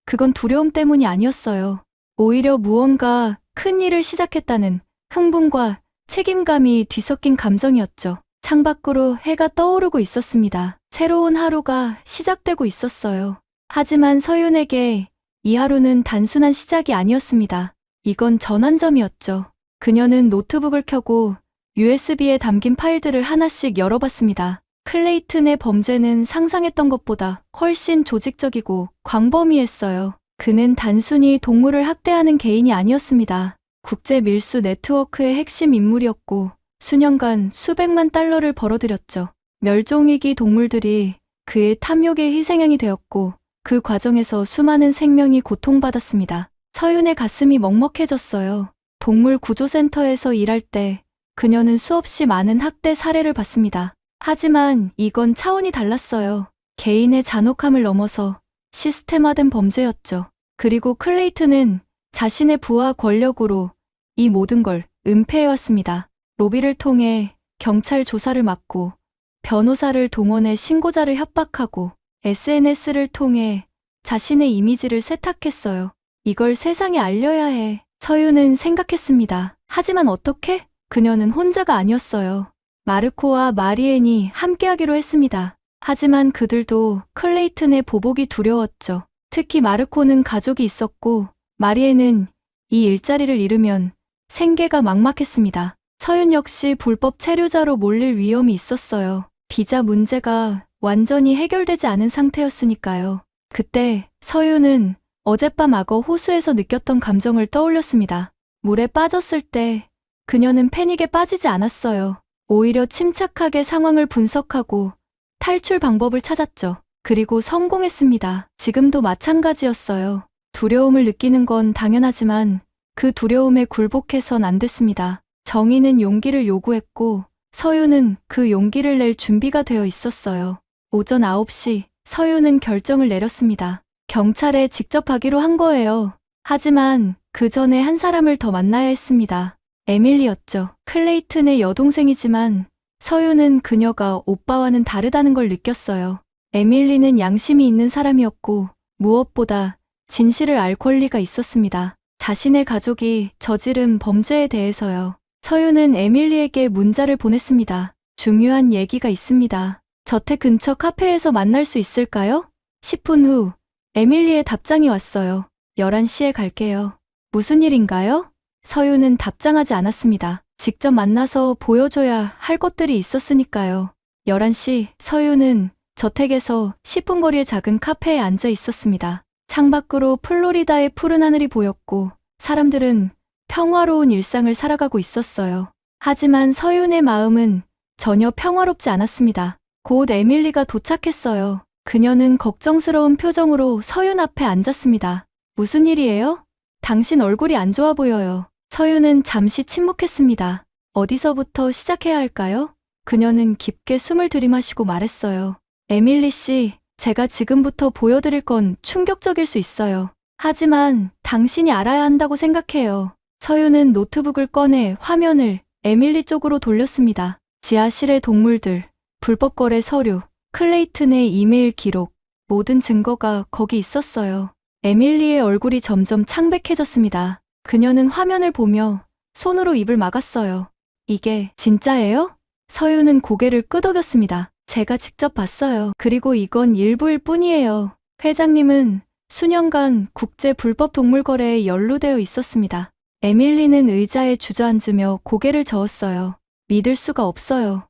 그건 두려움 때문이 아니었어요. 오히려 무언가 큰 일을 시작했다는 흥분과 책임감이 뒤섞인 감정이었죠. 창밖으로 해가 떠오르고 있었습니다. 새로운 하루가 시작되고 있었어요. 하지만 서윤에게 이 하루는 단순한 시작이 아니었습니다. 이건 전환점이었죠. 그녀는 노트북을 켜고 USB에 담긴 파일들을 하나씩 열어봤습니다. 클레이튼의 범죄는 상상했던 것보다 훨씬 조직적이고 광범위했어요. 그는 단순히 동물을 학대하는 개인이 아니었습니다. 국제 밀수 네트워크의 핵심 인물이었고 수년간 수백만 달러를 벌어들였죠. 멸종위기 동물들이 그의 탐욕의 희생양이 되었고 그 과정에서 수많은 생명이 고통받았습니다. 서윤의 가슴이 먹먹해졌어요. 동물 구조센터에서 일할 때 그녀는 수없이 많은 학대 사례를 봤습니다. 하지만 이건 차원이 달랐어요. 개인의 잔혹함을 넘어서 시스템화된 범죄였죠. 그리고 클레이튼은 자신의 부와 권력으로 이 모든 걸 은폐해왔습니다. 로비를 통해 경찰 조사를 막고 변호사를 동원해 신고자를 협박하고 SNS를 통해 자신의 이미지를 세탁했어요. 이걸 세상에 알려야 해. 서윤은 생각했습니다. 하지만 어떻게? 그녀는 혼자가 아니었어요. 마르코와 마리엔이 함께하기로 했습니다. 하지만 그들도 클레이튼의 보복이 두려웠죠. 특히 마르코는 가족이 있었고 마리엔은 이 일자리를 잃으면 생계가 막막했습니다. 서윤 역시 불법 체류자로 몰릴 위험이 있었어요. 비자 문제가 완전히 해결되지 않은 상태였으니까요. 그때 서윤은 어젯밤 악어 호수에서 느꼈던 감정을 떠올렸습니다. 물에 빠졌을 때 그녀는 패닉에 빠지지 않았어요. 오히려 침착하게 상황을 분석하고 탈출 방법을 찾았죠. 그리고 성공했습니다. 지금도 마찬가지였어요. 두려움을 느끼는 건 당연하지만 그 두려움에 굴복해선 안 됐습니다. 정의는 용기를 요구했고 서윤은 그 용기를 낼 준비가 되어 있었어요. 오전 9시 서윤은 결정을 내렸습니다. 경찰에 직접 가기로 한 거예요. 하지만 그 전에 한 사람을 더 만나야 했습니다. 에밀리였죠. 클레이튼의 여동생이지만 서윤은 그녀가 오빠와는 다르다는 걸 느꼈어요. 에밀리는 양심이 있는 사람이었고 무엇보다 진실을 알 권리가 있었습니다. 자신의 가족이 저지른 범죄에 대해서요. 서윤은 에밀리에게 문자를 보냈습니다. 중요한 얘기가 있습니다. 저택 근처 카페에서 만날 수 있을까요? 10분 후 에밀리의 답장이 왔어요. 11시에 갈게요. 무슨 일인가요? 서윤은 답장하지 않았습니다. 직접 만나서 보여줘야 할 것들이 있었으니까요. 11시 서윤은 저택에서 10분 거리의 작은 카페에 앉아 있었습니다. 창밖으로 플로리다의 푸른 하늘이 보였고 사람들은 평화로운 일상을 살아가고 있었어요. 하지만 서윤의 마음은 전혀 평화롭지 않았습니다. 곧 에밀리가 도착했어요. 그녀는 걱정스러운 표정으로 서윤 앞에 앉았습니다. 무슨 일이에요? 당신 얼굴이 안 좋아 보여요. 서윤은 잠시 침묵했습니다. 어디서부터 시작해야 할까요? 그녀는 깊게 숨을 들이마시고 말했어요. 에밀리 씨, 제가 지금부터 보여드릴 건 충격적일 수 있어요. 하지만 당신이 알아야 한다고 생각해요. 서윤은 노트북을 꺼내 화면을 에밀리 쪽으로 돌렸습니다. 지하실의 동물들, 불법 거래 서류, 클레이튼의 이메일 기록, 모든 증거가 거기 있었어요. 에밀리의 얼굴이 점점 창백해졌습니다. 그녀는 화면을 보며 손으로 입을 막았어요. 이게 진짜예요? 서윤은 고개를 끄덕였습니다. 제가 직접 봤어요. 그리고 이건 일부일 뿐이에요. 회장님은 수년간 국제 불법 동물 거래에 연루되어 있었습니다. 에밀리는 의자에 주저앉으며 고개를 저었어요. 믿을 수가 없어요.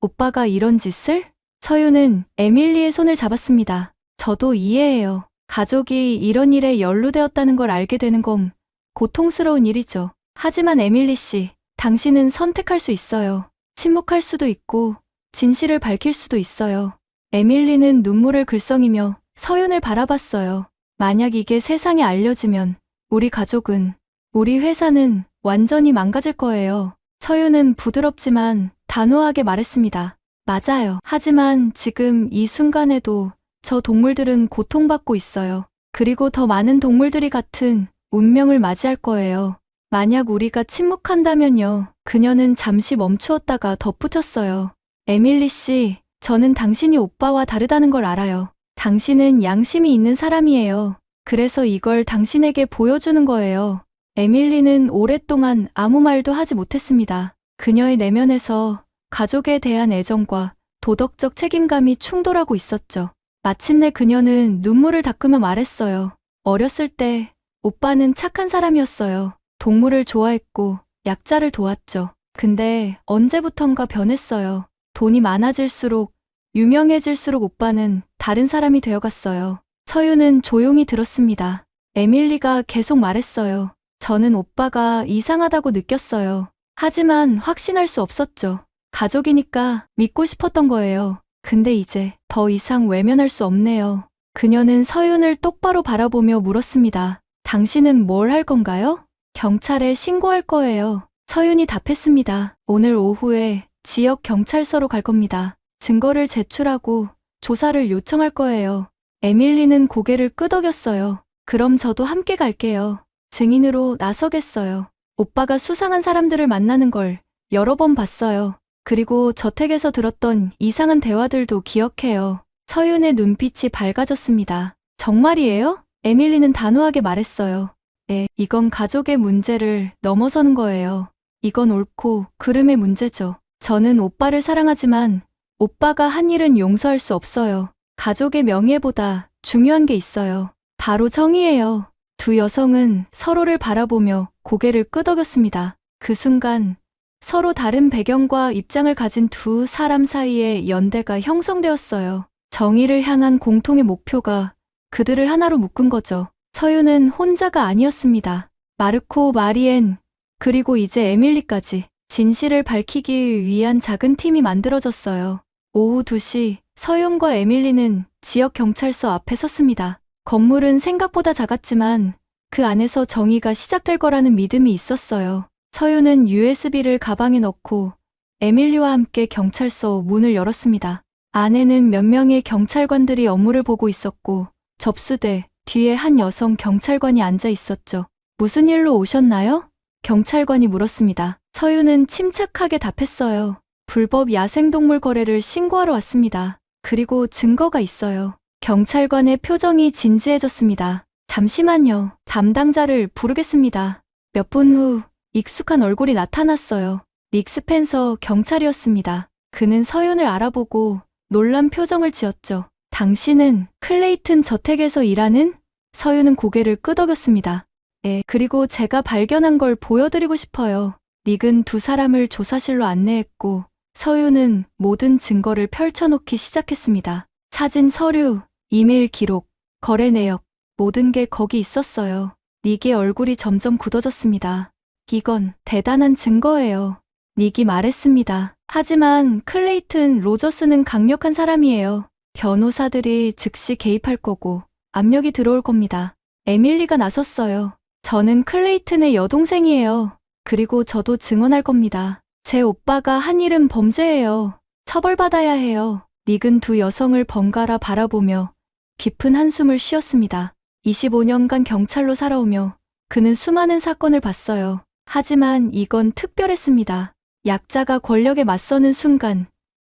오빠가 이런 짓을? 서윤은 에밀리의 손을 잡았습니다. 저도 이해해요. 가족이 이런 일에 연루되었다는 걸 알게 되는 건 고통스러운 일이죠. 하지만 에밀리 씨, 당신은 선택할 수 있어요. 침묵할 수도 있고 진실을 밝힐 수도 있어요. 에밀리는 눈물을 글썽이며 서윤을 바라봤어요. 만약 이게 세상에 알려지면 우리 가족은, 우리 회사는 완전히 망가질 거예요. 서윤은 부드럽지만 단호하게 말했습니다. 맞아요. 하지만 지금 이 순간에도 저 동물들은 고통받고 있어요. 그리고 더 많은 동물들이 같은 운명을 맞이할 거예요. 만약 우리가 침묵한다면요. 그녀는 잠시 멈추었다가 덧붙였어요. 에밀리 씨, 저는 당신이 오빠와 다르다는 걸 알아요. 당신은 양심이 있는 사람이에요. 그래서 이걸 당신에게 보여주는 거예요. 에밀리는 오랫동안 아무 말도 하지 못했습니다. 그녀의 내면에서 가족에 대한 애정과 도덕적 책임감이 충돌하고 있었죠. 마침내 그녀는 눈물을 닦으며 말했어요. 어렸을 때 오빠는 착한 사람이었어요. 동물을 좋아했고 약자를 도왔죠. 근데 언제부턴가 변했어요. 돈이 많아질수록 유명해질수록 오빠는 다른 사람이 되어갔어요. 서유는 조용히 들었습니다. 에밀리가 계속 말했어요. 저는 오빠가 이상하다고 느꼈어요. 하지만 확신할 수 없었죠. 가족이니까 믿고 싶었던 거예요. 근데 이제 더 이상 외면할 수 없네요. 그녀는 서윤을 똑바로 바라보며 물었습니다. 당신은 뭘 할 건가요? 경찰에 신고할 거예요. 서윤이 답했습니다. 오늘 오후에 지역 경찰서로 갈 겁니다. 증거를 제출하고 조사를 요청할 거예요. 에밀리는 고개를 끄덕였어요. 그럼 저도 함께 갈게요. 증인으로 나서겠어요. 오빠가 수상한 사람들을 만나는 걸 여러 번 봤어요. 그리고 저택에서 들었던 이상한 대화들도 기억해요. 서윤의 눈빛이 밝아졌습니다. 정말이에요? 에밀리는 단호하게 말했어요. 네, 이건 가족의 문제를 넘어서는 거예요. 이건 옳고 그름의 문제죠. 저는 오빠를 사랑하지만 오빠가 한 일은 용서할 수 없어요. 가족의 명예보다 중요한 게 있어요. 바로 정의예요. 두 여성은 서로를 바라보며 고개를 끄덕였습니다. 그 순간 서로 다른 배경과 입장을 가진 두 사람 사이에 연대가 형성되었어요. 정의를 향한 공통의 목표가 그들을 하나로 묶은 거죠. 서유는 혼자가 아니었습니다. 마르코, 마리엔, 그리고 이제 에밀리까지 진실을 밝히기 위한 작은 팀이 만들어졌어요. 오후 2시 서윤과 에밀리는 지역 경찰서 앞에 섰습니다. 건물은 생각보다 작았지만 그 안에서 정의가 시작될 거라는 믿음이 있었어요. 서윤은 USB를 가방에 넣고 에밀리와 함께 경찰서 문을 열었습니다. 안에는 몇 명의 경찰관들이 업무를 보고 있었고 접수대 뒤에 한 여성 경찰관이 앉아 있었죠. 무슨 일로 오셨나요? 경찰관이 물었습니다. 서윤은 침착하게 답했어요. 불법 야생동물 거래를 신고하러 왔습니다. 그리고 증거가 있어요. 경찰관의 표정이 진지해졌습니다. 잠시만요. 담당자를 부르겠습니다. 몇 분 후 익숙한 얼굴이 나타났어요. 닉 스펜서 경찰이었습니다. 그는 서윤을 알아보고 놀란 표정을 지었죠. 당신은 클레이튼 저택에서 일하는? 서윤은 고개를 끄덕였습니다. 네, 그리고 제가 발견한 걸 보여드리고 싶어요. 닉은 두 사람을 조사실로 안내했고 서윤은 모든 증거를 펼쳐놓기 시작했습니다. 사진, 서류, 이메일 기록, 거래 내역, 모든 게 거기 있었어요. 닉의 얼굴이 점점 굳어졌습니다. 이건 대단한 증거예요. 닉이 말했습니다. 하지만 클레이튼 로저스는 강력한 사람이에요. 변호사들이 즉시 개입할 거고 압력이 들어올 겁니다. 에밀리가 나섰어요. 저는 클레이튼의 여동생이에요. 그리고 저도 증언할 겁니다. 제 오빠가 한 일은 범죄예요. 처벌받아야 해요. 닉은 두 여성을 번갈아 바라보며 깊은 한숨을 쉬었습니다. 25년간 경찰로 살아오며 그는 수많은 사건을 봤어요. 하지만 이건 특별했습니다. 약자가 권력에 맞서는 순간,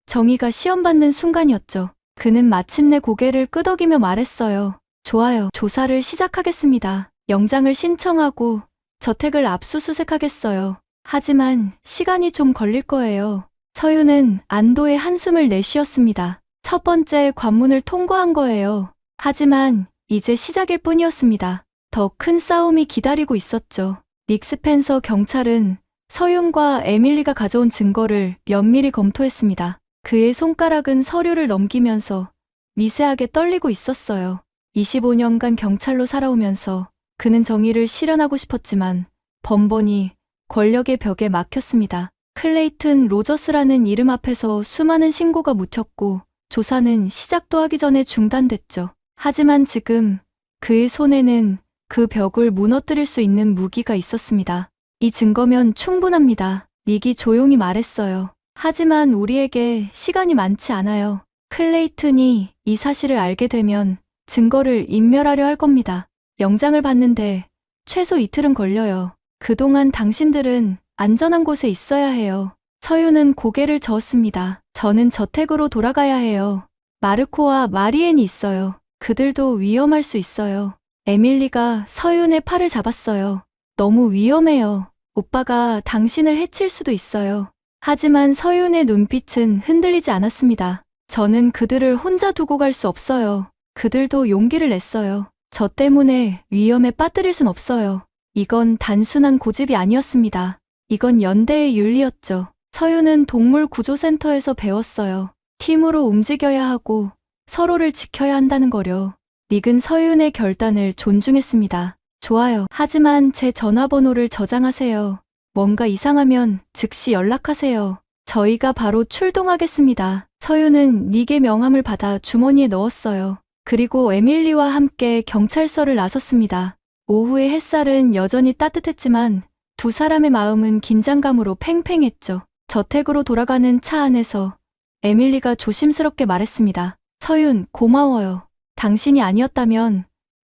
정의가 시험받는 순간이었죠. 그는 마침내 고개를 끄덕이며 말했어요. 좋아요. 조사를 시작하겠습니다. 영장을 신청하고 저택을 압수수색하겠어요. 하지만 시간이 좀 걸릴 거예요. 서윤은 안도의 한숨을 내쉬었습니다. 첫 번째 관문을 통과한 거예요. 하지만 이제 시작일 뿐이었습니다. 더 큰 싸움이 기다리고 있었죠. 닉 스펜서 경찰은 서윤과 에밀리가 가져온 증거를 면밀히 검토했습니다. 그의 손가락은 서류를 넘기면서 미세하게 떨리고 있었어요. 25년간 경찰로 살아오면서 그는 정의를 실현하고 싶었지만 번번이 권력의 벽에 막혔습니다. 클레이튼 로저스라는 이름 앞에서 수많은 신고가 묻혔고 조사는 시작도 하기 전에 중단됐죠. 하지만 지금 그의 손에는 그 벽을 무너뜨릴 수 있는 무기가 있었습니다. 이 증거면 충분합니다. 닉이 조용히 말했어요. 하지만 우리에게 시간이 많지 않아요. 클레이튼이 이 사실을 알게 되면 증거를 인멸하려 할 겁니다. 영장을 받는데 최소 이틀은 걸려요. 그동안 당신들은 안전한 곳에 있어야 해요. 서윤은 고개를 저었습니다. 저는 저택으로 돌아가야 해요. 마르코와 마리엔이 있어요. 그들도 위험할 수 있어요. 에밀리가 서윤의 팔을 잡았어요. 너무 위험해요. 오빠가 당신을 해칠 수도 있어요. 하지만 서윤의 눈빛은 흔들리지 않았습니다. 저는 그들을 혼자 두고 갈 수 없어요. 그들도 용기를 냈어요. 저 때문에 위험에 빠뜨릴 순 없어요. 이건 단순한 고집이 아니었습니다. 이건 연대의 윤리였죠. 서윤은 동물 구조센터에서 배웠어요. 팀으로 움직여야 하고 서로를 지켜야 한다는 거려. 닉은 서윤의 결단을 존중했습니다. 좋아요. 하지만 제 전화번호를 저장하세요. 뭔가 이상하면 즉시 연락하세요. 저희가 바로 출동하겠습니다. 서윤은 닉의 명함을 받아 주머니에 넣었어요. 그리고 에밀리와 함께 경찰서를 나섰습니다. 오후의 햇살은 여전히 따뜻했지만 두 사람의 마음은 긴장감으로 팽팽했죠. 저택으로 돌아가는 차 안에서 에밀리가 조심스럽게 말했습니다. 서윤, 고마워요. 당신이 아니었다면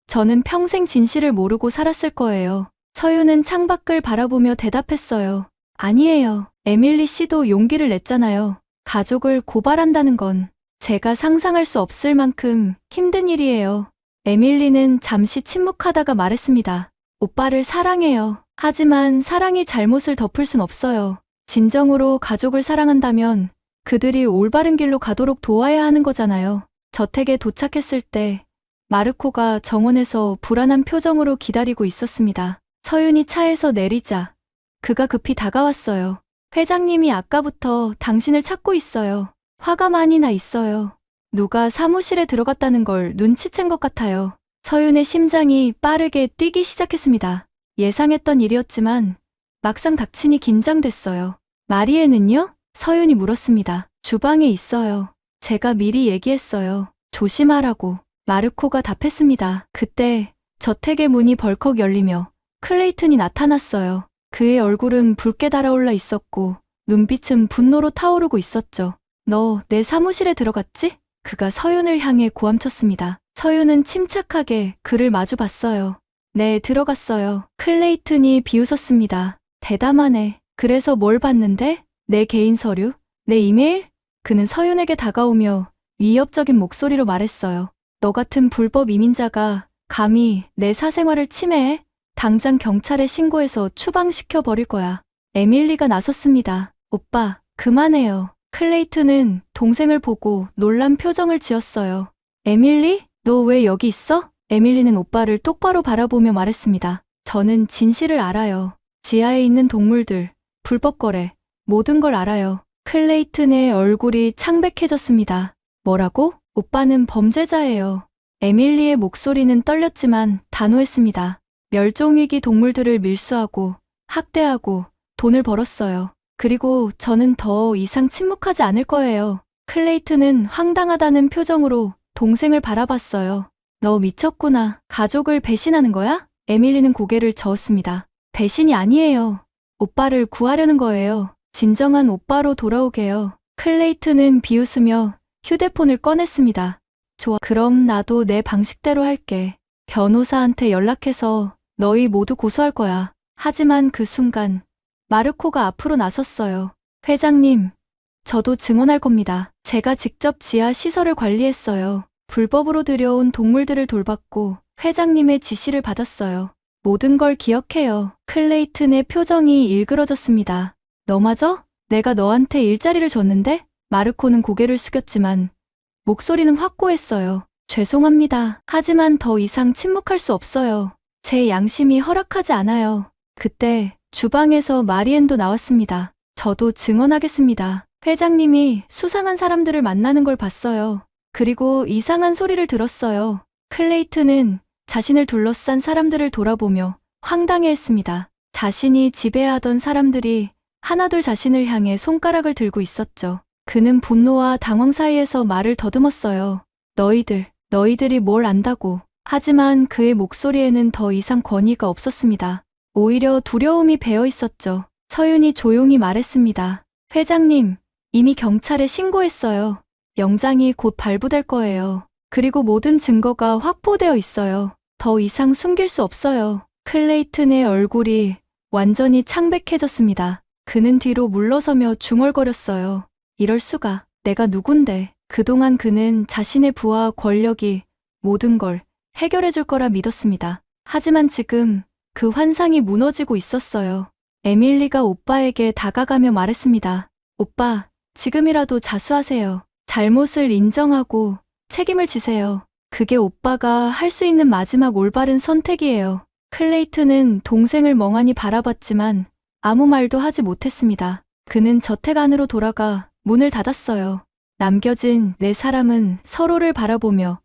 저는 평생 진실을 모르고 살았을 거예요. 서윤은 창밖을 바라보며 대답했어요. 아니에요. 에밀리 씨도 용기를 냈잖아요. 가족을 고발한다는 건 제가 상상할 수 없을 만큼 힘든 일이에요. 에밀리는 잠시 침묵하다가 말했습니다. 오빠를 사랑해요. 하지만 사랑이 잘못을 덮을 순 없어요. 진정으로 가족을 사랑한다면 그들이 올바른 길로 가도록 도와야 하는 거잖아요. 저택에 도착했을 때 마르코가 정원에서 불안한 표정으로 기다리고 있었습니다. 서윤이 차에서 내리자 그가 급히 다가왔어요. 회장님이 아까부터 당신을 찾고 있어요. 화가 많이 나 있어요. 누가 사무실에 들어갔다는 걸 눈치챈 것 같아요. 서윤의 심장이 빠르게 뛰기 시작했습니다. 예상했던 일이었지만 막상 닥치니 긴장됐어요. 마리에는요? 서윤이 물었습니다. 주방에 있어요. 제가 미리 얘기했어요. 조심하라고. 마르코가 답했습니다. 그때 저택의 문이 벌컥 열리며 클레이튼이 나타났어요. 그의 얼굴은 붉게 달아올라 있었고 눈빛은 분노로 타오르고 있었죠. 너 내 사무실에 들어갔지? 그가 서윤을 향해 고함쳤습니다. 서윤은 침착하게 그를 마주 봤어요. 네, 들어갔어요. 클레이튼이 비웃었습니다. 대담하네. 그래서 뭘 봤는데? 내 개인 서류? 내 이메일? 그는 서윤에게 다가오며 위협적인 목소리로 말했어요. 너 같은 불법 이민자가 감히 내 사생활을 침해해? 당장 경찰에 신고해서 추방시켜 버릴 거야. 에밀리가 나섰습니다. 오빠, 그만해요. 클레이튼은 동생을 보고 놀란 표정을 지었어요. 에밀리? 너 왜 여기 있어? 에밀리는 오빠를 똑바로 바라보며 말했습니다. 저는 진실을 알아요. 지하에 있는 동물들, 불법 거래, 모든 걸 알아요. 클레이튼의 얼굴이 창백해졌습니다. 뭐라고? 오빠는 범죄자예요. 에밀리의 목소리는 떨렸지만 단호했습니다. 멸종위기 동물들을 밀수하고 학대하고 돈을 벌었어요. 그리고 저는 더 이상 침묵하지 않을 거예요. 클레이튼은 황당하다는 표정으로 동생을 바라봤어요. 너 미쳤구나. 가족을 배신하는 거야? 에밀리는 고개를 저었습니다. 배신이 아니에요. 오빠를 구하려는 거예요. 진정한 오빠로 돌아오게요. 클레이튼은 비웃으며 휴대폰을 꺼냈습니다. 좋아. 그럼 나도 내 방식대로 할게. 변호사한테 연락해서 너희 모두 고소할 거야. 하지만 그 순간 마르코가 앞으로 나섰어요. 회장님, 저도 증언할 겁니다. 제가 직접 지하 시설을 관리했어요. 불법으로 들여온 동물들을 돌봤고 회장님의 지시를 받았어요. 모든 걸 기억해요. 클레이튼의 표정이 일그러졌습니다. 너마저? 내가 너한테 일자리를 줬는데? 마르코는 고개를 숙였지만 목소리는 확고했어요. 죄송합니다. 하지만 더 이상 침묵할 수 없어요. 제 양심이 허락하지 않아요. 그때 주방에서 마리엔도 나왔습니다. 저도 증언하겠습니다. 회장님이 수상한 사람들을 만나는 걸 봤어요. 그리고 이상한 소리를 들었어요. 클레이튼은 자신을 둘러싼 사람들을 돌아보며 황당해했습니다. 자신이 지배하던 사람들이 하나둘 자신을 향해 손가락을 들고 있었죠. 그는 분노와 당황 사이에서 말을 더듬었어요. 너희들이 뭘 안다고. 하지만 그의 목소리에는 더 이상 권위가 없었습니다. 오히려 두려움이 배어 있었죠. 서윤이 조용히 말했습니다. 회장님, 이미 경찰에 신고했어요. 영장이 곧 발부될 거예요. 그리고 모든 증거가 확보되어 있어요. 더 이상 숨길 수 없어요. 클레이튼의 얼굴이 완전히 창백해졌습니다. 그는 뒤로 물러서며 중얼거렸어요. 이럴 수가. 내가 누군데. 그동안 그는 자신의 부와 권력이 모든 걸 해결해 줄 거라 믿었습니다. 하지만 지금 그 환상이 무너지고 있었어요. 에밀리가 오빠에게 다가가며 말했습니다. 오빠, 지금이라도 자수하세요. 잘못을 인정하고 책임을 지세요. 그게 오빠가 할 수 있는 마지막 올바른 선택이에요. 클레이튼은 동생을 멍하니 바라봤지만 아무 말도 하지 못했습니다. 그는 저택 안으로 돌아가 문을 닫았어요. 남겨진 네 사람은 서로를 바라보며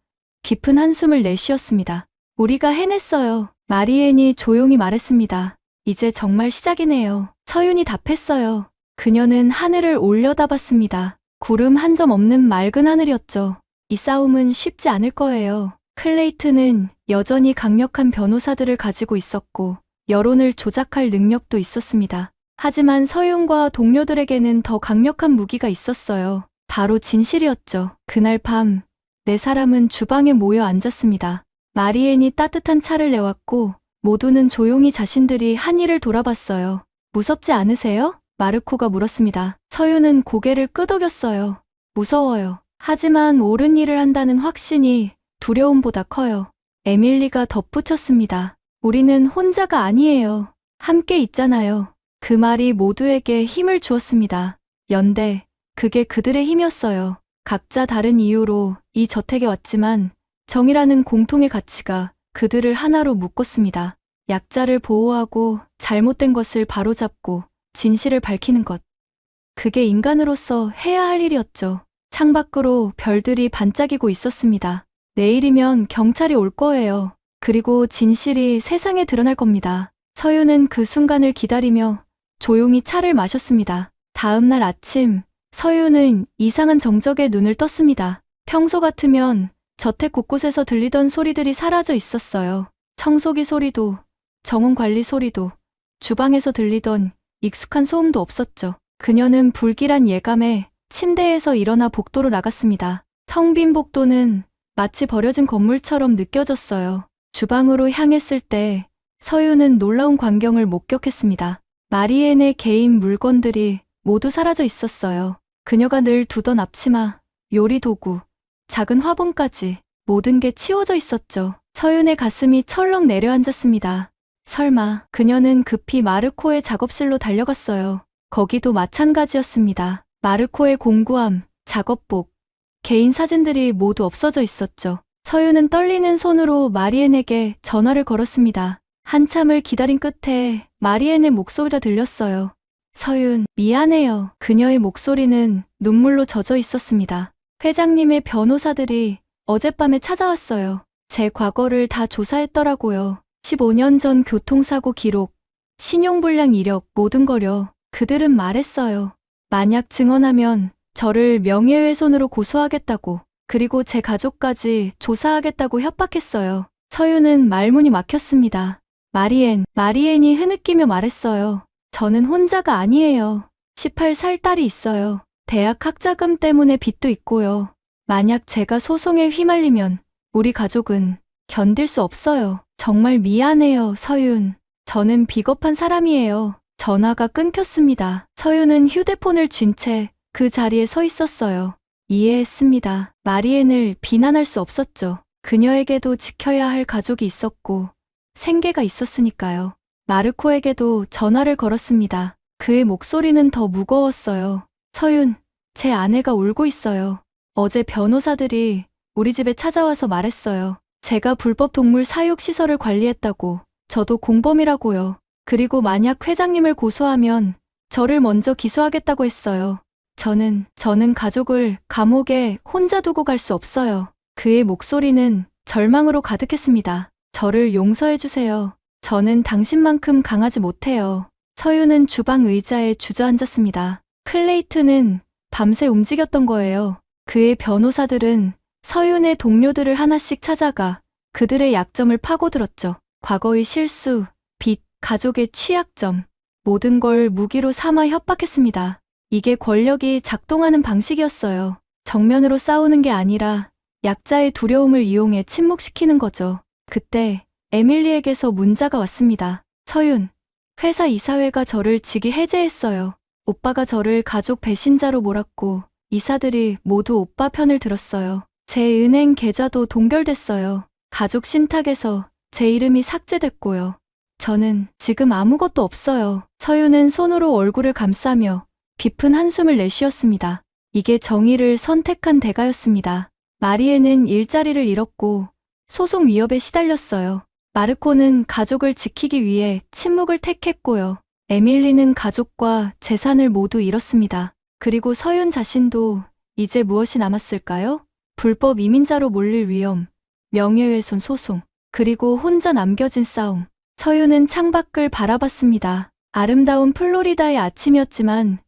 깊은 한숨을 내쉬었습니다. 우리가 해냈어요. 마리앤이 조용히 말했습니다. 이제 정말 시작이네요. 서윤이 답했어요. 그녀는 하늘을 올려다봤습니다. 구름 한 점 없는 맑은 하늘이었죠. 이 싸움은 쉽지 않을 거예요. 클레이튼은 여전히 강력한 변호사들을 가지고 있었고 여론을 조작할 능력도 있었습니다. 하지만 서윤과 동료들에게는 더 강력한 무기가 있었어요. 바로 진실이었죠. 그날 밤 네 사람은 주방에 모여 앉았습니다. 마리앤이 따뜻한 차를 내왔고 모두는 조용히 자신들이 한 일을 돌아봤어요. 무섭지 않으세요? 마르코가 물었습니다. 서윤은 고개를 끄덕였어요. 무서워요. 하지만 옳은 일을 한다는 확신이 두려움보다 커요. 에밀리가 덧붙였습니다. 우리는 혼자가 아니에요. 함께 있잖아요. 그 말이 모두에게 힘을 주었습니다. 연대, 그게 그들의 힘이었어요. 각자 다른 이유로 이 저택에 왔지만 정의라는 공통의 가치가 그들을 하나로 묶었습니다. 약자를 보호하고 잘못된 것을 바로잡고 진실을 밝히는 것. 그게 인간으로서 해야 할 일이었죠. 창밖으로 별들이 반짝이고 있었습니다. 내일이면 경찰이 올 거예요. 그리고 진실이 세상에 드러날 겁니다. 서윤은 그 순간을 기다리며 조용히 차를 마셨습니다. 다음 날 아침, 서윤은 이상한 정적에 눈을 떴습니다. 평소 같으면 저택 곳곳에서 들리던 소리들이 사라져 있었어요. 청소기 소리도, 정원 관리 소리도, 주방에서 들리던 익숙한 소음도 없었죠. 그녀는 불길한 예감에 침대에서 일어나 복도로 나갔습니다. 텅 빈 복도는 마치 버려진 건물처럼 느껴졌어요. 주방으로 향했을 때 서윤은 놀라운 광경을 목격했습니다. 마리앤의 개인 물건들이 모두 사라져 있었어요. 그녀가 늘 두던 앞치마, 요리 도구, 작은 화분까지 모든 게 치워져 있었죠. 서윤의 가슴이 철렁 내려앉았습니다. 설마. 그녀는 급히 마르코의 작업실로 달려갔어요. 거기도 마찬가지였습니다. 마르코의 공구함, 작업복, 개인 사진들이 모두 없어져 있었죠. 서윤은 떨리는 손으로 마리앤에게 전화를 걸었습니다. 한참을 기다린 끝에 마리앤의 목소리가 들렸어요. 서윤, 미안해요. 그녀의 목소리는 눈물로 젖어 있었습니다. 회장님의 변호사들이 어젯밤에 찾아왔어요. 제 과거를 다 조사했더라고요. 15년 전 교통사고 기록, 신용불량 이력, 모든 거려. 그들은 말했어요. 만약 증언하면 저를 명예훼손으로 고소하겠다고, 그리고 제 가족까지 조사하겠다고 협박했어요. 서윤은 말문이 막혔습니다. 마리앤이 흐느끼며 말했어요. 저는 혼자가 아니에요. 18살 딸이 있어요. 대학 학자금 때문에 빚도 있고요. 만약 제가 소송에 휘말리면 우리 가족은 견딜 수 없어요. 정말 미안해요, 서윤. 저는 비겁한 사람이에요. 전화가 끊겼습니다. 서윤은 휴대폰을 쥔 채 그 자리에 서 있었어요. 이해했습니다. 마리앤을 비난할 수 없었죠. 그녀에게도 지켜야 할 가족이 있었고 생계가 있었으니까요. 마르코에게도 전화를 걸었습니다. 그의 목소리는 더 무거웠어요. 서윤, 제 아내가 울고 있어요. 어제 변호사들이 우리 집에 찾아와서 말했어요. 제가 불법 동물 사육시설을 관리했다고. 저도 공범이라고요. 그리고 만약 회장님을 고소하면 저를 먼저 기소하겠다고 했어요. 저는 가족을 감옥에 혼자 두고 갈 수 없어요. 그의 목소리는 절망으로 가득했습니다. 저를 용서해 주세요. 저는 당신만큼 강하지 못해요. 서윤은 주방 의자에 주저앉았습니다. 클레이튼은 밤새 움직였던 거예요. 그의 변호사들은 서윤의 동료들을 하나씩 찾아가 그들의 약점을 파고들었죠. 과거의 실수, 빚, 가족의 취약점, 모든 걸 무기로 삼아 협박했습니다. 이게 권력이 작동하는 방식이었어요. 정면으로 싸우는 게 아니라 약자의 두려움을 이용해 침묵시키는 거죠. 그때 에밀리에게서 문자가 왔습니다. 서윤, 회사 이사회가 저를 직위 해제했어요. 오빠가 저를 가족 배신자로 몰았고 이사들이 모두 오빠 편을 들었어요. 제 은행 계좌도 동결됐어요. 가족 신탁에서 제 이름이 삭제됐고요. 저는 지금 아무것도 없어요. 서윤은 손으로 얼굴을 감싸며 깊은 한숨을 내쉬었습니다. 이게 정의를 선택한 대가였습니다. 마리에는 일자리를 잃었고 소송 위협에 시달렸어요. 마르코는 가족을 지키기 위해 침묵을 택했고요. 에밀리는 가족과 재산을 모두 잃었습니다. 그리고 서윤 자신도 이제 무엇이 남았을까요? 불법 이민자로 몰릴 위험, 명예훼손 소송, 그리고 혼자 남겨진 싸움. 서윤은 창밖을 바라봤습니다. 아름다운 플로리다의 아침이었지만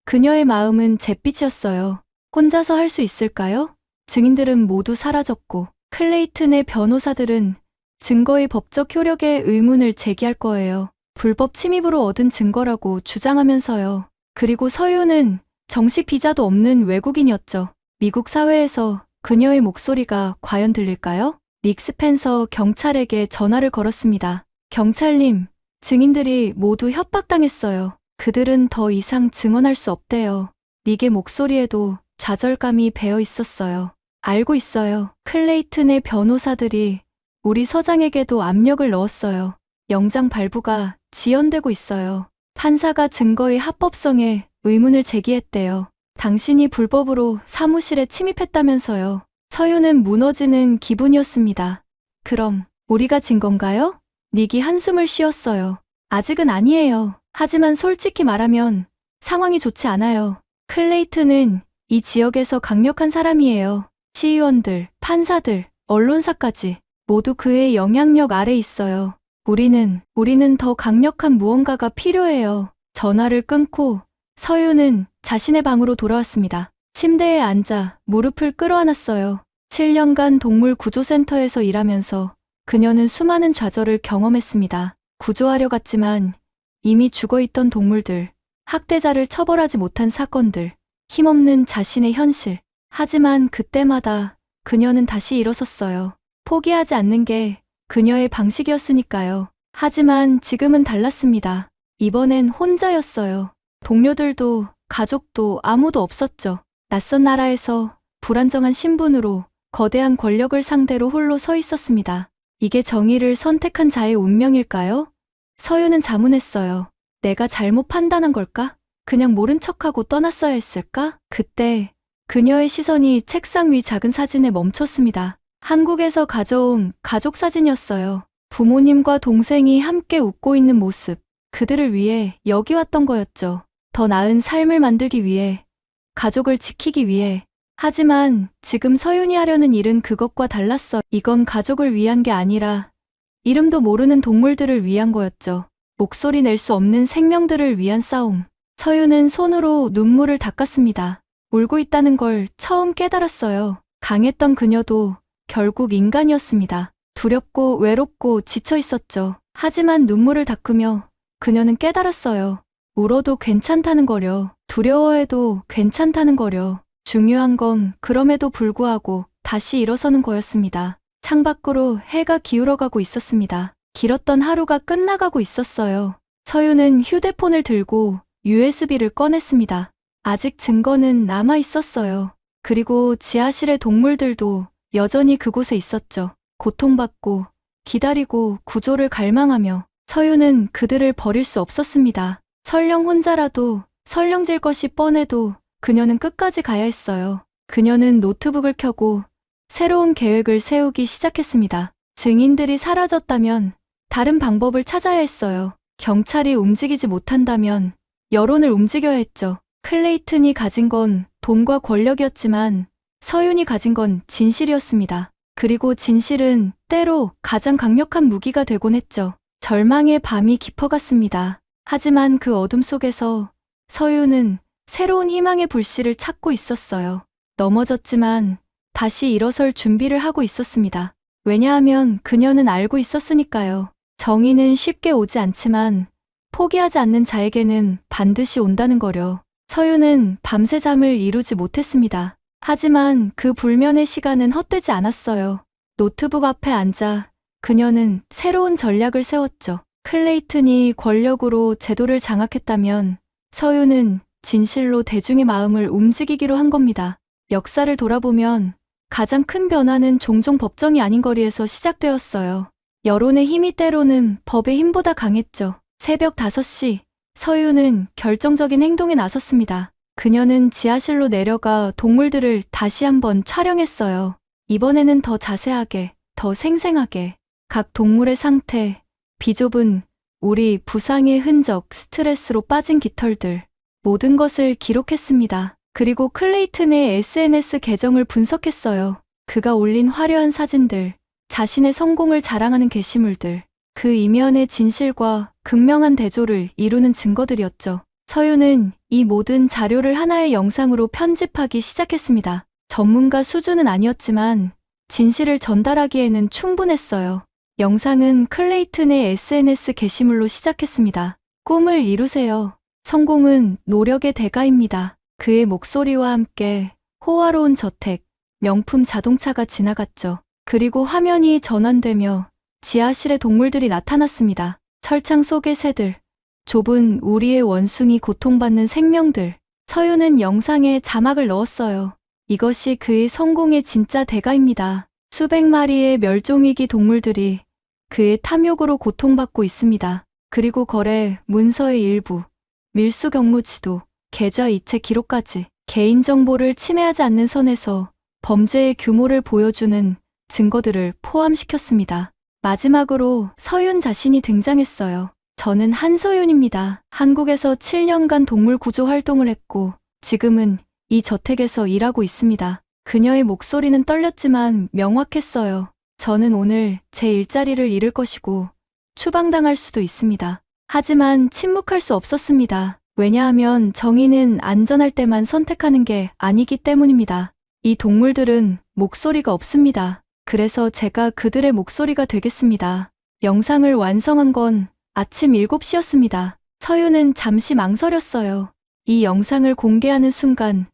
그녀의 마음은 잿빛이었어요. 혼자서 할 수 있을까요? 증인들은 모두 사라졌고 클레이튼의 변호사들은 증거의 법적 효력에 의문을 제기할 거예요. 불법 침입으로 얻은 증거라고 주장하면서요. 그리고 서윤은 정식 비자도 없는 외국인이었죠. 미국 사회에서 그녀의 목소리가 과연 들릴까요? 닉 스펜서 경찰에게 전화를 걸었습니다. 경찰님, 증인들이 모두 협박당했어요. 그들은 더 이상 증언할 수 없대요. 닉의 목소리에도 좌절감이 배어 있었어요. 알고 있어요. 클레이튼의 변호사들이 우리 서장에게도 압력을 넣었어요. 영장 발부가 지연되고 있어요. 판사가 증거의 합법성에 의문을 제기했대요. 당신이 불법으로 사무실에 침입했다면서요. 서윤은 무너지는 기분이었습니다. 그럼 우리가 진 건가요? 닉이 한숨을 쉬었어요. 아직은 아니에요. 하지만 솔직히 말하면 상황이 좋지 않아요. 클레이튼은 이 지역에서 강력한 사람이에요. 시의원들, 판사들, 언론사까지 모두 그의 영향력 아래 있어요. 우리는 더 강력한 무언가가 필요해요. 전화를 끊고 서윤은 자신의 방으로 돌아왔습니다. 침대에 앉아 무릎을 끌어안았어요. 7년간 동물 구조센터에서 일하면서 그녀는 수많은 좌절을 경험했습니다. 구조하려 갔지만 이미 죽어있던 동물들, 학대자를 처벌하지 못한 사건들, 힘없는 자신의 현실. 하지만 그때마다 그녀는 다시 일어섰어요. 포기하지 않는 게 그녀의 방식이었으니까요. 하지만 지금은 달랐습니다. 이번엔 혼자였어요. 동료들도 가족도 아무도 없었죠. 낯선 나라에서 불안정한 신분으로 거대한 권력을 상대로 홀로 서 있었습니다. 이게 정의를 선택한 자의 운명일까요? 서윤은 자문했어요. 내가 잘못 판단한 걸까? 그냥 모른 척하고 떠났어야 했을까? 그때 그녀의 시선이 책상 위 작은 사진에 멈췄습니다. 한국에서 가져온 가족 사진이었어요. 부모님과 동생이 함께 웃고 있는 모습. 그들을 위해 여기 왔던 거였죠. 더 나은 삶을 만들기 위해, 가족을 지키기 위해. 하지만 지금 서윤이 하려는 일은 그것과 달랐어. 이건 가족을 위한 게 아니라 이름도 모르는 동물들을 위한 거였죠. 목소리 낼 수 없는 생명들을 위한 싸움. 서윤은 손으로 눈물을 닦았습니다. 울고 있다는 걸 처음 깨달았어요. 강했던 그녀도 결국 인간이었습니다. 두렵고 외롭고 지쳐 있었죠. 하지만 눈물을 닦으며 그녀는 깨달았어요. 울어도 괜찮다는 거려. 두려워해도 괜찮다는 거려. 중요한 건 그럼에도 불구하고 다시 일어서는 거였습니다. 창밖으로 해가 기울어가고 있었습니다. 길었던 하루가 끝나가고 있었어요. 서윤은 휴대폰을 들고 USB를 꺼냈습니다. 아직 증거는 남아 있었어요. 그리고 지하실의 동물들도 여전히 그곳에 있었죠. 고통받고 기다리고 구조를 갈망하며 서윤은 그들을 버릴 수 없었습니다. 설령 혼자라도 설령질 것이 뻔해도 그녀는 끝까지 가야 했어요. 그녀는 노트북을 켜고 새로운 계획을 세우기 시작했습니다. 증인들이 사라졌다면 다른 방법을 찾아야 했어요. 경찰이 움직이지 못한다면 여론을 움직여야 했죠. 클레이튼이 가진 건 돈과 권력이었지만 서윤이 가진 건 진실이었습니다. 그리고 진실은 때로 가장 강력한 무기가 되곤 했죠. 절망의 밤이 깊어갔습니다. 하지만 그 어둠 속에서 서윤은 새로운 희망의 불씨를 찾고 있었어요. 넘어졌지만 다시 일어설 준비를 하고 있었습니다. 왜냐하면 그녀는 알고 있었으니까요. 정의는 쉽게 오지 않지만 포기하지 않는 자에게는 반드시 온다는 거려. 서윤은 밤새 잠을 이루지 못했습니다. 하지만 그 불면의 시간은 헛되지 않았어요. 노트북 앞에 앉아 그녀는 새로운 전략을 세웠죠. 클레이튼이 권력으로 제도를 장악했다면 서윤은 진실로 대중의 마음을 움직이기로 한 겁니다. 역사를 돌아보면 가장 큰 변화는 종종 법정이 아닌 거리에서 시작되었어요. 여론의 힘이 때로는 법의 힘보다 강했죠. 새벽 5시, 서윤은 결정적인 행동에 나섰습니다. 그녀는 지하실로 내려가 동물들을 다시 한번 촬영했어요. 이번에는 더 자세하게, 더 생생하게. 각 동물의 상태, 비좁은 우리 부상의 흔적, 스트레스로 빠진 깃털들, 모든 것을 기록했습니다. 그리고 클레이튼의 SNS 계정을 분석했어요. 그가 올린 화려한 사진들, 자신의 성공을 자랑하는 게시물들, 그 이면의 진실과 극명한 대조를 이루는 증거들이었죠. 서윤은 이 모든 자료를 하나의 영상으로 편집하기 시작했습니다. 전문가 수준은 아니었지만 진실을 전달하기에는 충분했어요. 영상은 클레이튼의 SNS 게시물로 시작했습니다. 꿈을 이루세요. 성공은 노력의 대가입니다. 그의 목소리와 함께 호화로운 저택, 명품 자동차가 지나갔죠. 그리고 화면이 전환되며 지하실에 동물들이 나타났습니다. 철창 속의 새들, 좁은 우리의 원숭이, 고통받는 생명들. 서윤은 영상에 자막을 넣었어요. 이것이 그의 성공의 진짜 대가입니다. 수백 마리의 멸종위기 동물들이 그의 탐욕으로 고통받고 있습니다. 그리고 거래 문서의 일부, 밀수 경로 지도, 계좌 이체 기록까지 개인정보를 침해하지 않는 선에서 범죄의 규모를 보여주는 증거들을 포함시켰습니다. 마지막으로 서윤 자신이 등장했어요. 저는 한서윤입니다. 한국에서 7년간 동물 구조 활동을 했고 지금은 이 저택에서 일하고 있습니다. 그녀의 목소리는 떨렸지만 명확했어요. 저는 오늘 제 일자리를 잃을 것이고 추방당할 수도 있습니다. 하지만 침묵할 수 없었습니다. 왜냐하면 정의는 안전할 때만 선택하는 게 아니기 때문입니다. 이 동물들은 목소리가 없습니다. 그래서 제가 그들의 목소리가 되겠습니다. 영상을 완성한 건 아침 7시였습니다. 서윤은 잠시 망설였어요. 이 영상을 공개하는 순간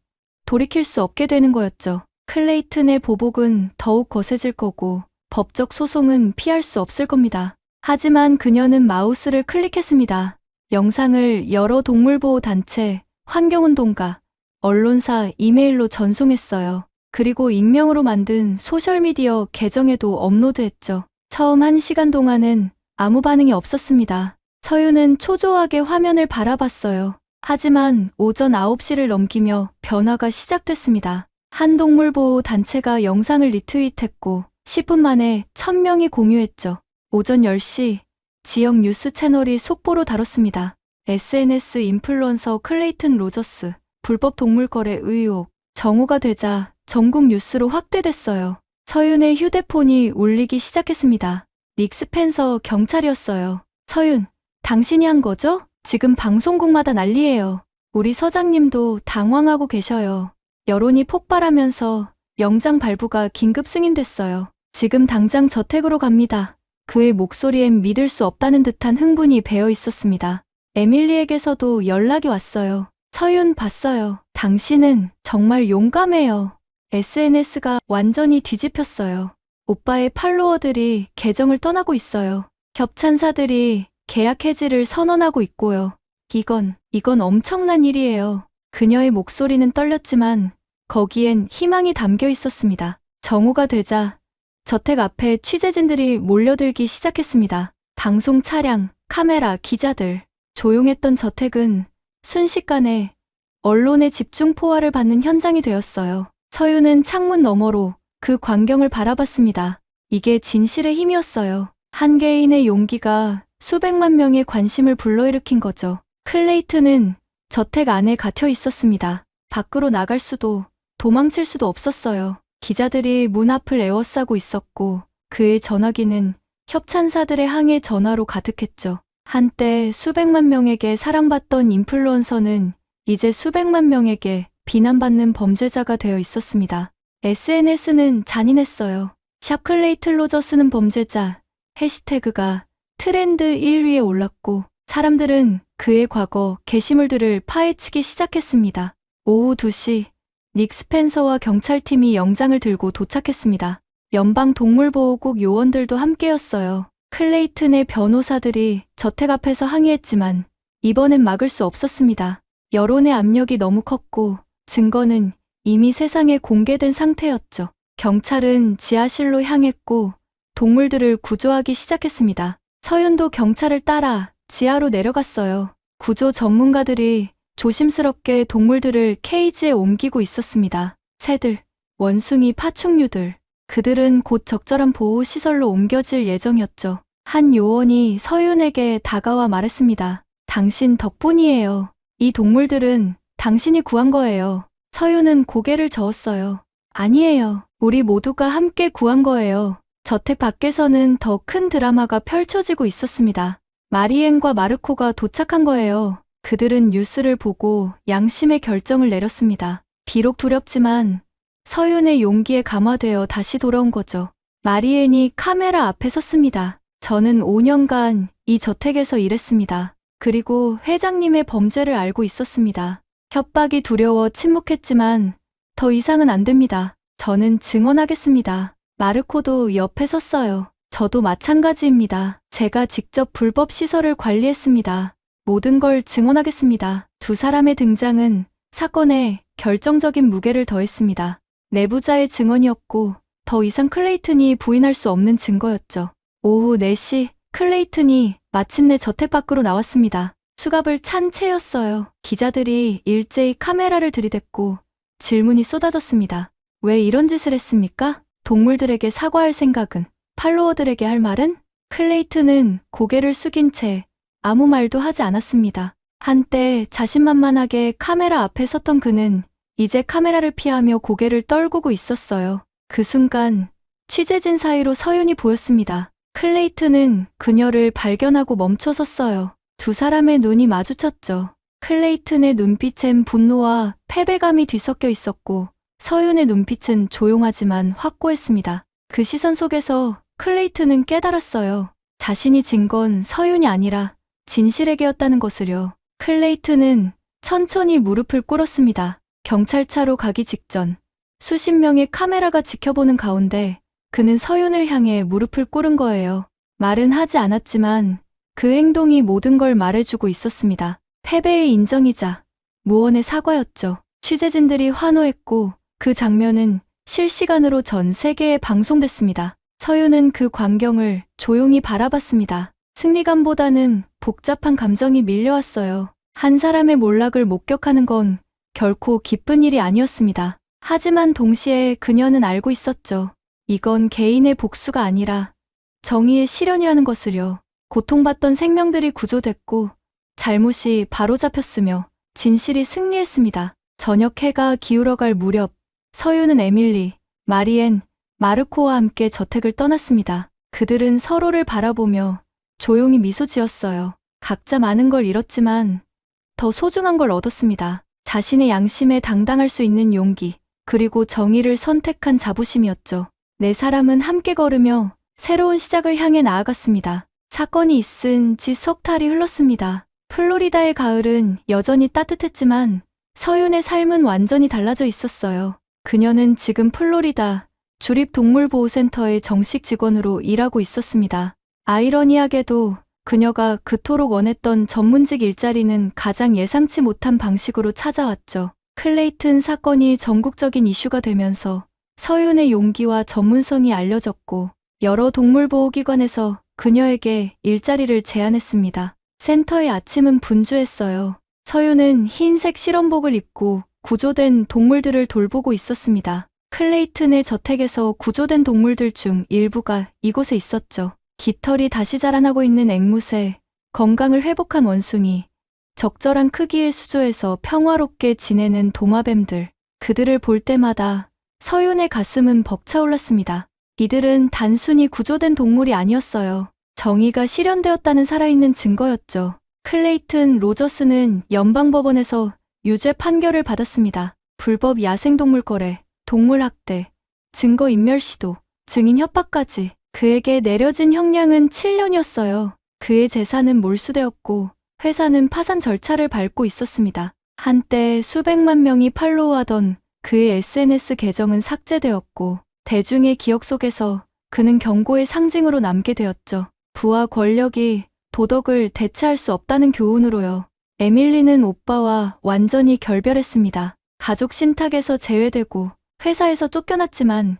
돌이킬 수 없게 되는 거였죠. 클레이튼의 보복은 더욱 거세질 거고 법적 소송은 피할 수 없을 겁니다. 하지만 그녀는 마우스를 클릭했습니다. 영상을 여러 동물보호 단체, 환경운동가, 언론사 이메일로 전송했어요. 그리고 익명으로 만든 소셜미디어 계정에도 업로드했죠. 처음 1시간 동안은 아무 반응이 없었습니다. 서윤은 초조하게 화면을 바라봤어요. 하지만 오전 9시를 넘기며 변화가 시작됐습니다. 한 동물보호 단체가 영상을 리트윗했고 10분 만에 1000명이 공유했죠. 오전 10시 지역 뉴스 채널이 속보로 다뤘습니다. SNS 인플루언서 클레이튼 로저스 불법 동물 거래 의혹 정오가 되자 전국 뉴스로 확대됐어요. 서윤의 휴대폰이 울리기 시작했습니다. 닉 스펜서 경찰이었어요. 서윤, 당신이 한 거죠? 지금 방송국마다 난리예요. 우리 서장님도 당황하고 계셔요. 여론이 폭발하면서 영장 발부가 긴급 승인됐어요. 지금 당장 저택으로 갑니다. 그의 목소리엔 믿을 수 없다는 듯한 흥분이 배어 있었습니다. 에밀리에게서도 연락이 왔어요. 서윤 봤어요. 당신은 정말 용감해요. SNS가 완전히 뒤집혔어요. 오빠의 팔로워들이 계정을 떠나고 있어요. 협찬사들이 계약 해지를 선언하고 있고요. 이건 엄청난 일이에요. 그녀의 목소리는 떨렸지만 거기엔 희망이 담겨 있었습니다. 정오가 되자 저택 앞에 취재진들이 몰려들기 시작했습니다. 방송 차량, 카메라, 기자들. 조용했던 저택은 순식간에 언론의 집중 포화를 받는 현장이 되었어요. 서윤은 창문 너머로 그 광경을 바라봤습니다. 이게 진실의 힘이었어요. 한 개인의 용기가 수백만 명의 관심을 불러일으킨 거죠. 클레이튼은 저택 안에 갇혀 있었습니다. 밖으로 나갈 수도 도망칠 수도 없었어요. 기자들이 문 앞을 에워싸고 있었고 그의 전화기는 협찬사들의 항해 전화로 가득했죠. 한때 수백만 명에게 사랑받던 인플루언서는 이제 수백만 명에게 비난받는 범죄자가 되어 있었습니다. SNS는 잔인했어요. 샵 클레이튼 로저스는 범죄자 해시태그가 트렌드 1위에 올랐고 사람들은 그의 과거 게시물들을 파헤치기 시작했습니다. 오후 2시 닉 스펜서와 경찰팀이 영장을 들고 도착했습니다. 연방 동물보호국 요원들도 함께였어요. 클레이튼의 변호사들이 저택 앞에서 항의했지만 이번엔 막을 수 없었습니다. 여론의 압력이 너무 컸고 증거는 이미 세상에 공개된 상태였죠. 경찰은 지하실로 향했고 동물들을 구조하기 시작했습니다. 서윤도 경찰을 따라 지하로 내려갔어요. 구조 전문가들이 조심스럽게 동물들을 케이지에 옮기고 있었습니다. 새들, 원숭이, 파충류들. 그들은 곧 적절한 보호시설로 옮겨질 예정이었죠. 한 요원이 서윤에게 다가와 말했습니다. 당신 덕분이에요. 이 동물들은 당신이 구한 거예요. 서윤은 고개를 저었어요. 아니에요. 우리 모두가 함께 구한 거예요. 저택 밖에서는 더 큰 드라마가 펼쳐지고 있었습니다. 마리엔과 마르코가 도착한 거예요. 그들은 뉴스를 보고 양심의 결정을 내렸습니다. 비록 두렵지만 서윤의 용기에 감화되어 다시 돌아온 거죠. 마리엔이 카메라 앞에 섰습니다. 저는 5년간 이 저택에서 일했습니다. 그리고 회장님의 범죄를 알고 있었습니다. 협박이 두려워 침묵했지만 더 이상은 안 됩니다. 저는 증언하겠습니다. 마르코도 옆에 섰어요. 저도 마찬가지입니다. 제가 직접 불법 시설을 관리했습니다. 모든 걸 증언하겠습니다. 두 사람의 등장은 사건에 결정적인 무게를 더했습니다. 내부자의 증언이었고 더 이상 클레이튼이 부인할 수 없는 증거였죠. 오후 4시 클레이튼이 마침내 저택 밖으로 나왔습니다. 수갑을 찬 채였어요. 기자들이 일제히 카메라를 들이댔고 질문이 쏟아졌습니다. 왜 이런 짓을 했습니까? 동물들에게 사과할 생각은? 팔로워들에게 할 말은? 클레이튼은 고개를 숙인 채 아무 말도 하지 않았습니다. 한때 자신만만하게 카메라 앞에 섰던 그는 이제 카메라를 피하며 고개를 떨구고 있었어요. 그 순간 취재진 사이로 서윤이 보였습니다. 클레이튼은 그녀를 발견하고 멈춰섰어요. 두 사람의 눈이 마주쳤죠. 클레이튼의 눈빛엔 분노와 패배감이 뒤섞여 있었고 서윤의 눈빛은 조용하지만 확고했습니다. 그 시선 속에서 클레이튼은 깨달았어요. 자신이 진 건 서윤이 아니라 진실에게였다는 것을요. 클레이튼은 천천히 무릎을 꿇었습니다. 경찰차로 가기 직전 수십 명의 카메라가 지켜보는 가운데 그는 서윤을 향해 무릎을 꿇은 거예요. 말은 하지 않았지만 그 행동이 모든 걸 말해주고 있었습니다. 패배의 인정이자 무언의 사과였죠. 취재진들이 환호했고 그 장면은 실시간으로 전 세계에 방송됐습니다. 서윤은 그 광경을 조용히 바라봤습니다. 승리감보다는 복잡한 감정이 밀려왔어요. 한 사람의 몰락을 목격하는 건 결코 기쁜 일이 아니었습니다. 하지만 동시에 그녀는 알고 있었죠. 이건 개인의 복수가 아니라 정의의 실현이라는 것을요. 고통받던 생명들이 구조됐고 잘못이 바로잡혔으며 진실이 승리했습니다. 저녁 해가 기울어갈 무렵 서윤은 에밀리, 마리엔, 마르코와 함께 저택을 떠났습니다. 그들은 서로를 바라보며 조용히 미소 지었어요. 각자 많은 걸 잃었지만 더 소중한 걸 얻었습니다. 자신의 양심에 당당할 수 있는 용기, 그리고 정의를 선택한 자부심이었죠. 네 사람은 함께 걸으며 새로운 시작을 향해 나아갔습니다. 사건이 있은 지 석 달이 흘렀습니다. 플로리다의 가을은 여전히 따뜻했지만 서윤의 삶은 완전히 달라져 있었어요. 그녀는 지금 플로리다 주립동물보호센터의 정식 직원으로 일하고 있었습니다. 아이러니하게도 그녀가 그토록 원했던 전문직 일자리는 가장 예상치 못한 방식으로 찾아왔죠. 클레이튼 사건이 전국적인 이슈가 되면서 서윤의 용기와 전문성이 알려졌고 여러 동물보호기관에서 그녀에게 일자리를 제안했습니다. 센터의 아침은 분주했어요. 서윤은 흰색 실험복을 입고 구조된 동물들을 돌보고 있었습니다. 클레이튼의 저택에서 구조된 동물들 중 일부가 이곳에 있었죠. 깃털이 다시 자라나고 있는 앵무새, 건강을 회복한 원숭이, 적절한 크기의 수조에서 평화롭게 지내는 도마뱀들. 그들을 볼 때마다 서윤의 가슴은 벅차올랐습니다. 이들은 단순히 구조된 동물이 아니었어요. 정의가 실현되었다는 살아있는 증거였죠. 클레이튼 로저스는 연방법원에서 유죄 판결을 받았습니다. 불법 야생동물 거래, 동물학대, 증거인멸 시도, 증인 협박까지. 그에게 내려진 형량은 7년이었어요. 그의 재산은 몰수되었고 회사는 파산 절차를 밟고 있었습니다. 한때 수백만 명이 팔로우하던 그의 SNS 계정은 삭제되었고 대중의 기억 속에서 그는 경고의 상징으로 남게 되었죠. 부와 권력이 도덕을 대체할 수 없다는 교훈으로요. 에밀리는 오빠와 완전히 결별했습니다. 가족 신탁에서 제외되고 회사에서 쫓겨났지만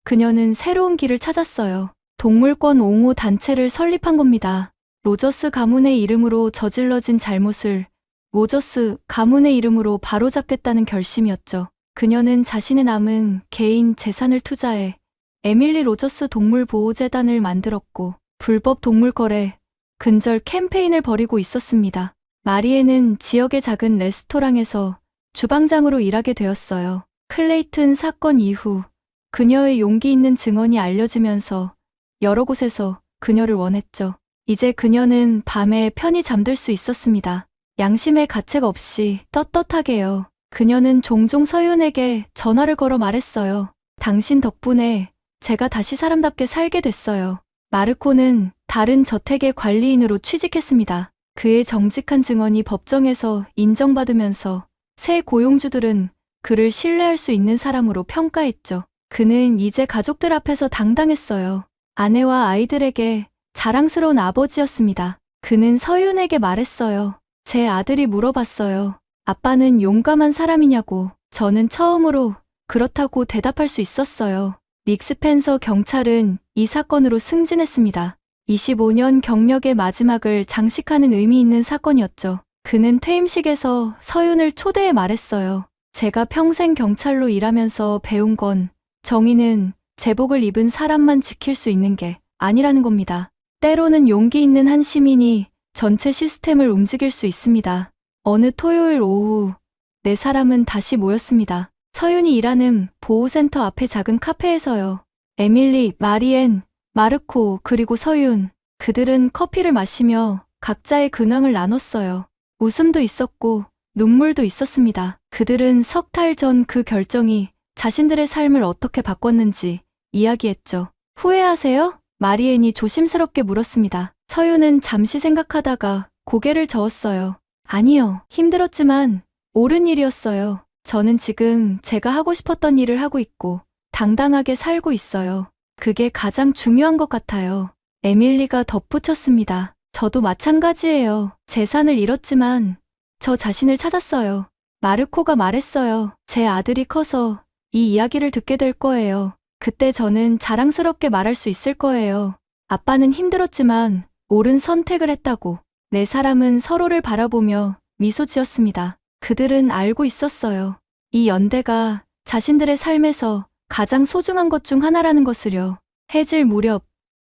그녀는 새로운 길을 찾았어요. 동물권 옹호 단체를 설립한 겁니다. 로저스 가문의 이름으로 저질러진 잘못을 로저스 가문의 이름으로 바로잡겠다는 결심이었죠. 그녀는 자신의 남은 개인 재산을 투자해 에밀리 로저스 동물보호재단을 만들었고 불법 동물거래 근절 캠페인을 벌이고 있었습니다. 마리에는 지역의 작은 레스토랑에서 주방장으로 일하게 되었어요. 클레이튼 사건 이후 그녀의 용기 있는 증언이 알려지면서 여러 곳에서 그녀를 원했죠. 이제 그녀는 밤에 편히 잠들 수 있었습니다. 양심의 가책 없이 떳떳하게요. 그녀는 종종 서윤에게 전화를 걸어 말했어요. 당신 덕분에 제가 다시 사람답게 살게 됐어요. 마르코는 다른 저택의 관리인으로 취직했습니다. 그의 정직한 증언이 법정에서 인정받으면서 새 고용주들은 그를 신뢰할 수 있는 사람으로 평가했죠. 그는 이제 가족들 앞에서 당당했어요. 아내와 아이들에게 자랑스러운 아버지였습니다. 그는 서윤에게 말했어요. 제 아들이 물어봤어요. 아빠는 용감한 사람이냐고. 저는 처음으로 그렇다고 대답할 수 있었어요. 닉 스펜서 경찰은 이 사건으로 승진했습니다. 25년 경력의 마지막을 장식하는 의미 있는 사건이었죠. 그는 퇴임식에서 서윤을 초대해 말했어요. 제가 평생 경찰로 일하면서 배운 건 정의는 제복을 입은 사람만 지킬 수 있는 게 아니라는 겁니다. 때로는 용기 있는 한 시민이 전체 시스템을 움직일 수 있습니다. 어느 토요일 오후 4사람은 다시 모였습니다. 서윤이 일하는 보호센터 앞의 작은 카페에서요. 에밀리, 마리엔, 마르코 그리고 서윤. 그들은 커피를 마시며 각자의 근황을 나눴어요. 웃음도 있었고 눈물도 있었습니다. 그들은 석 달 전 그 결정이 자신들의 삶을 어떻게 바꿨는지 이야기했죠. 후회하세요? 마리엔이 조심스럽게 물었습니다. 서윤은 잠시 생각하다가 고개를 저었어요. 아니요. 힘들었지만 옳은 일이었어요. 저는 지금 제가 하고 싶었던 일을 하고 있고 당당하게 살고 있어요. 그게 가장 중요한 것 같아요. 에밀리가 덧붙였습니다. 저도 마찬가지예요. 재산을 잃었지만 저 자신을 찾았어요. 마르코가 말했어요. 제 아들이 커서 이 이야기를 듣게 될 거예요. 그때 저는 자랑스럽게 말할 수 있을 거예요. 아빠는 힘들었지만 옳은 선택을 했다고. 4사람은 서로를 바라보며 미소 지었습니다. 그들은 알고 있었어요. 이 연대가 자신들의 삶에서 가장 소중한 것 중 하나라는 것을요. 해질 무렵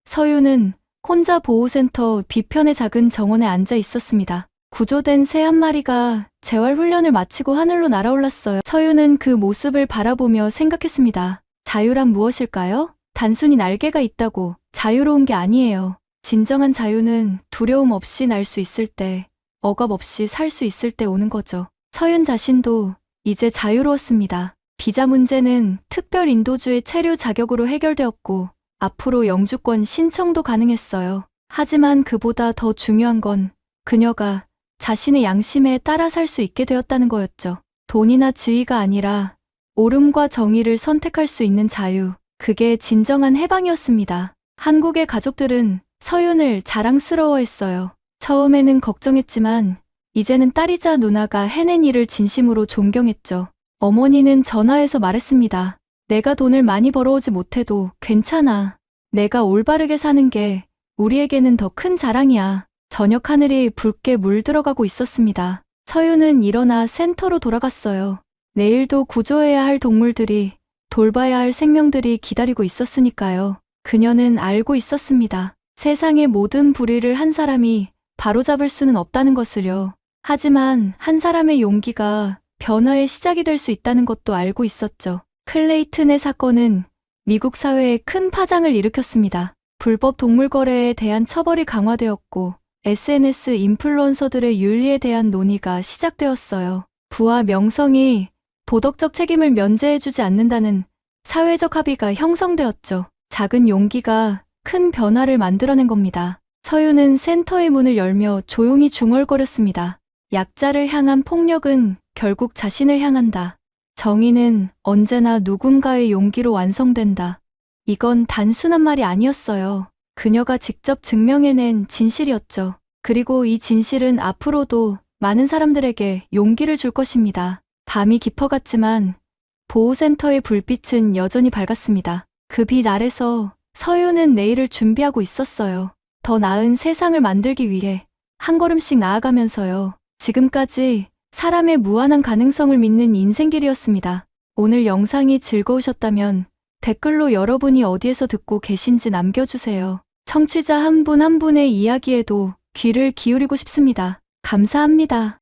서윤은 혼자 보호센터 뒤편의 작은 정원에 앉아 있었습니다. 구조된 새 한 마리가 재활 훈련을 마치고 하늘로 날아올랐어요. 서윤은 그 모습을 바라보며 생각했습니다. 자유란 무엇일까요? 단순히 날개가 있다고 자유로운 게 아니에요. 진정한 자유는 두려움 없이 날 수 있을 때, 억압 없이 살 수 있을 때 오는 거죠. 서윤 자신도 이제 자유로웠습니다. 비자 문제는 특별 인도주의 체류 자격으로 해결되었고 앞으로 영주권 신청도 가능했어요. 하지만 그보다 더 중요한 건 그녀가 자신의 양심에 따라 살 수 있게 되었다는 거였죠. 돈이나 지위가 아니라 옳음과 정의를 선택할 수 있는 자유. 그게 진정한 해방이었습니다. 한국의 가족들은 서윤을 자랑스러워했어요. 처음에는 걱정했지만 이제는 딸이자 누나가 해낸 일을 진심으로 존경했죠. 어머니는 전화해서 말했습니다. 내가 돈을 많이 벌어오지 못해도 괜찮아. 내가 올바르게 사는 게 우리에게는 더 큰 자랑이야. 저녁 하늘이 붉게 물들어가고 있었습니다. 서윤은 일어나 센터로 돌아갔어요. 내일도 구조해야 할 동물들이, 돌봐야 할 생명들이 기다리고 있었으니까요. 그녀는 알고 있었습니다. 세상의 모든 불의를 한 사람이 바로잡을 수는 없다는 것을요. 하지만 한 사람의 용기가 변화의 시작이 될 수 있다는 것도 알고 있었죠. 클레이튼의 사건은 미국 사회에 큰 파장을 일으켰습니다. 불법 동물 거래에 대한 처벌이 강화되었고 SNS 인플루언서들의 윤리에 대한 논의가 시작되었어요. 부와 명성이 도덕적 책임을 면제해주지 않는다는 사회적 합의가 형성되었죠. 작은 용기가 큰 변화를 만들어낸 겁니다. 서윤은 센터의 문을 열며 조용히 중얼거렸습니다. 약자를 향한 폭력은 결국 자신을 향한다. 정의는 언제나 누군가의 용기로 완성된다. 이건 단순한 말이 아니었어요. 그녀가 직접 증명해낸 진실이었죠. 그리고 이 진실은 앞으로도 많은 사람들에게 용기를 줄 것입니다. 밤이 깊어갔지만 보호센터의 불빛은 여전히 밝았습니다. 그 빛 아래서 서윤은 내일을 준비하고 있었어요. 더 나은 세상을 만들기 위해 한 걸음씩 나아가면서요. 지금까지 사람의 무한한 가능성을 믿는 인생길이었습니다. 오늘 영상이 즐거우셨다면 댓글로 여러분이 어디에서 듣고 계신지 남겨주세요. 청취자 한 분 한 분의 이야기에도 귀를 기울이고 싶습니다. 감사합니다.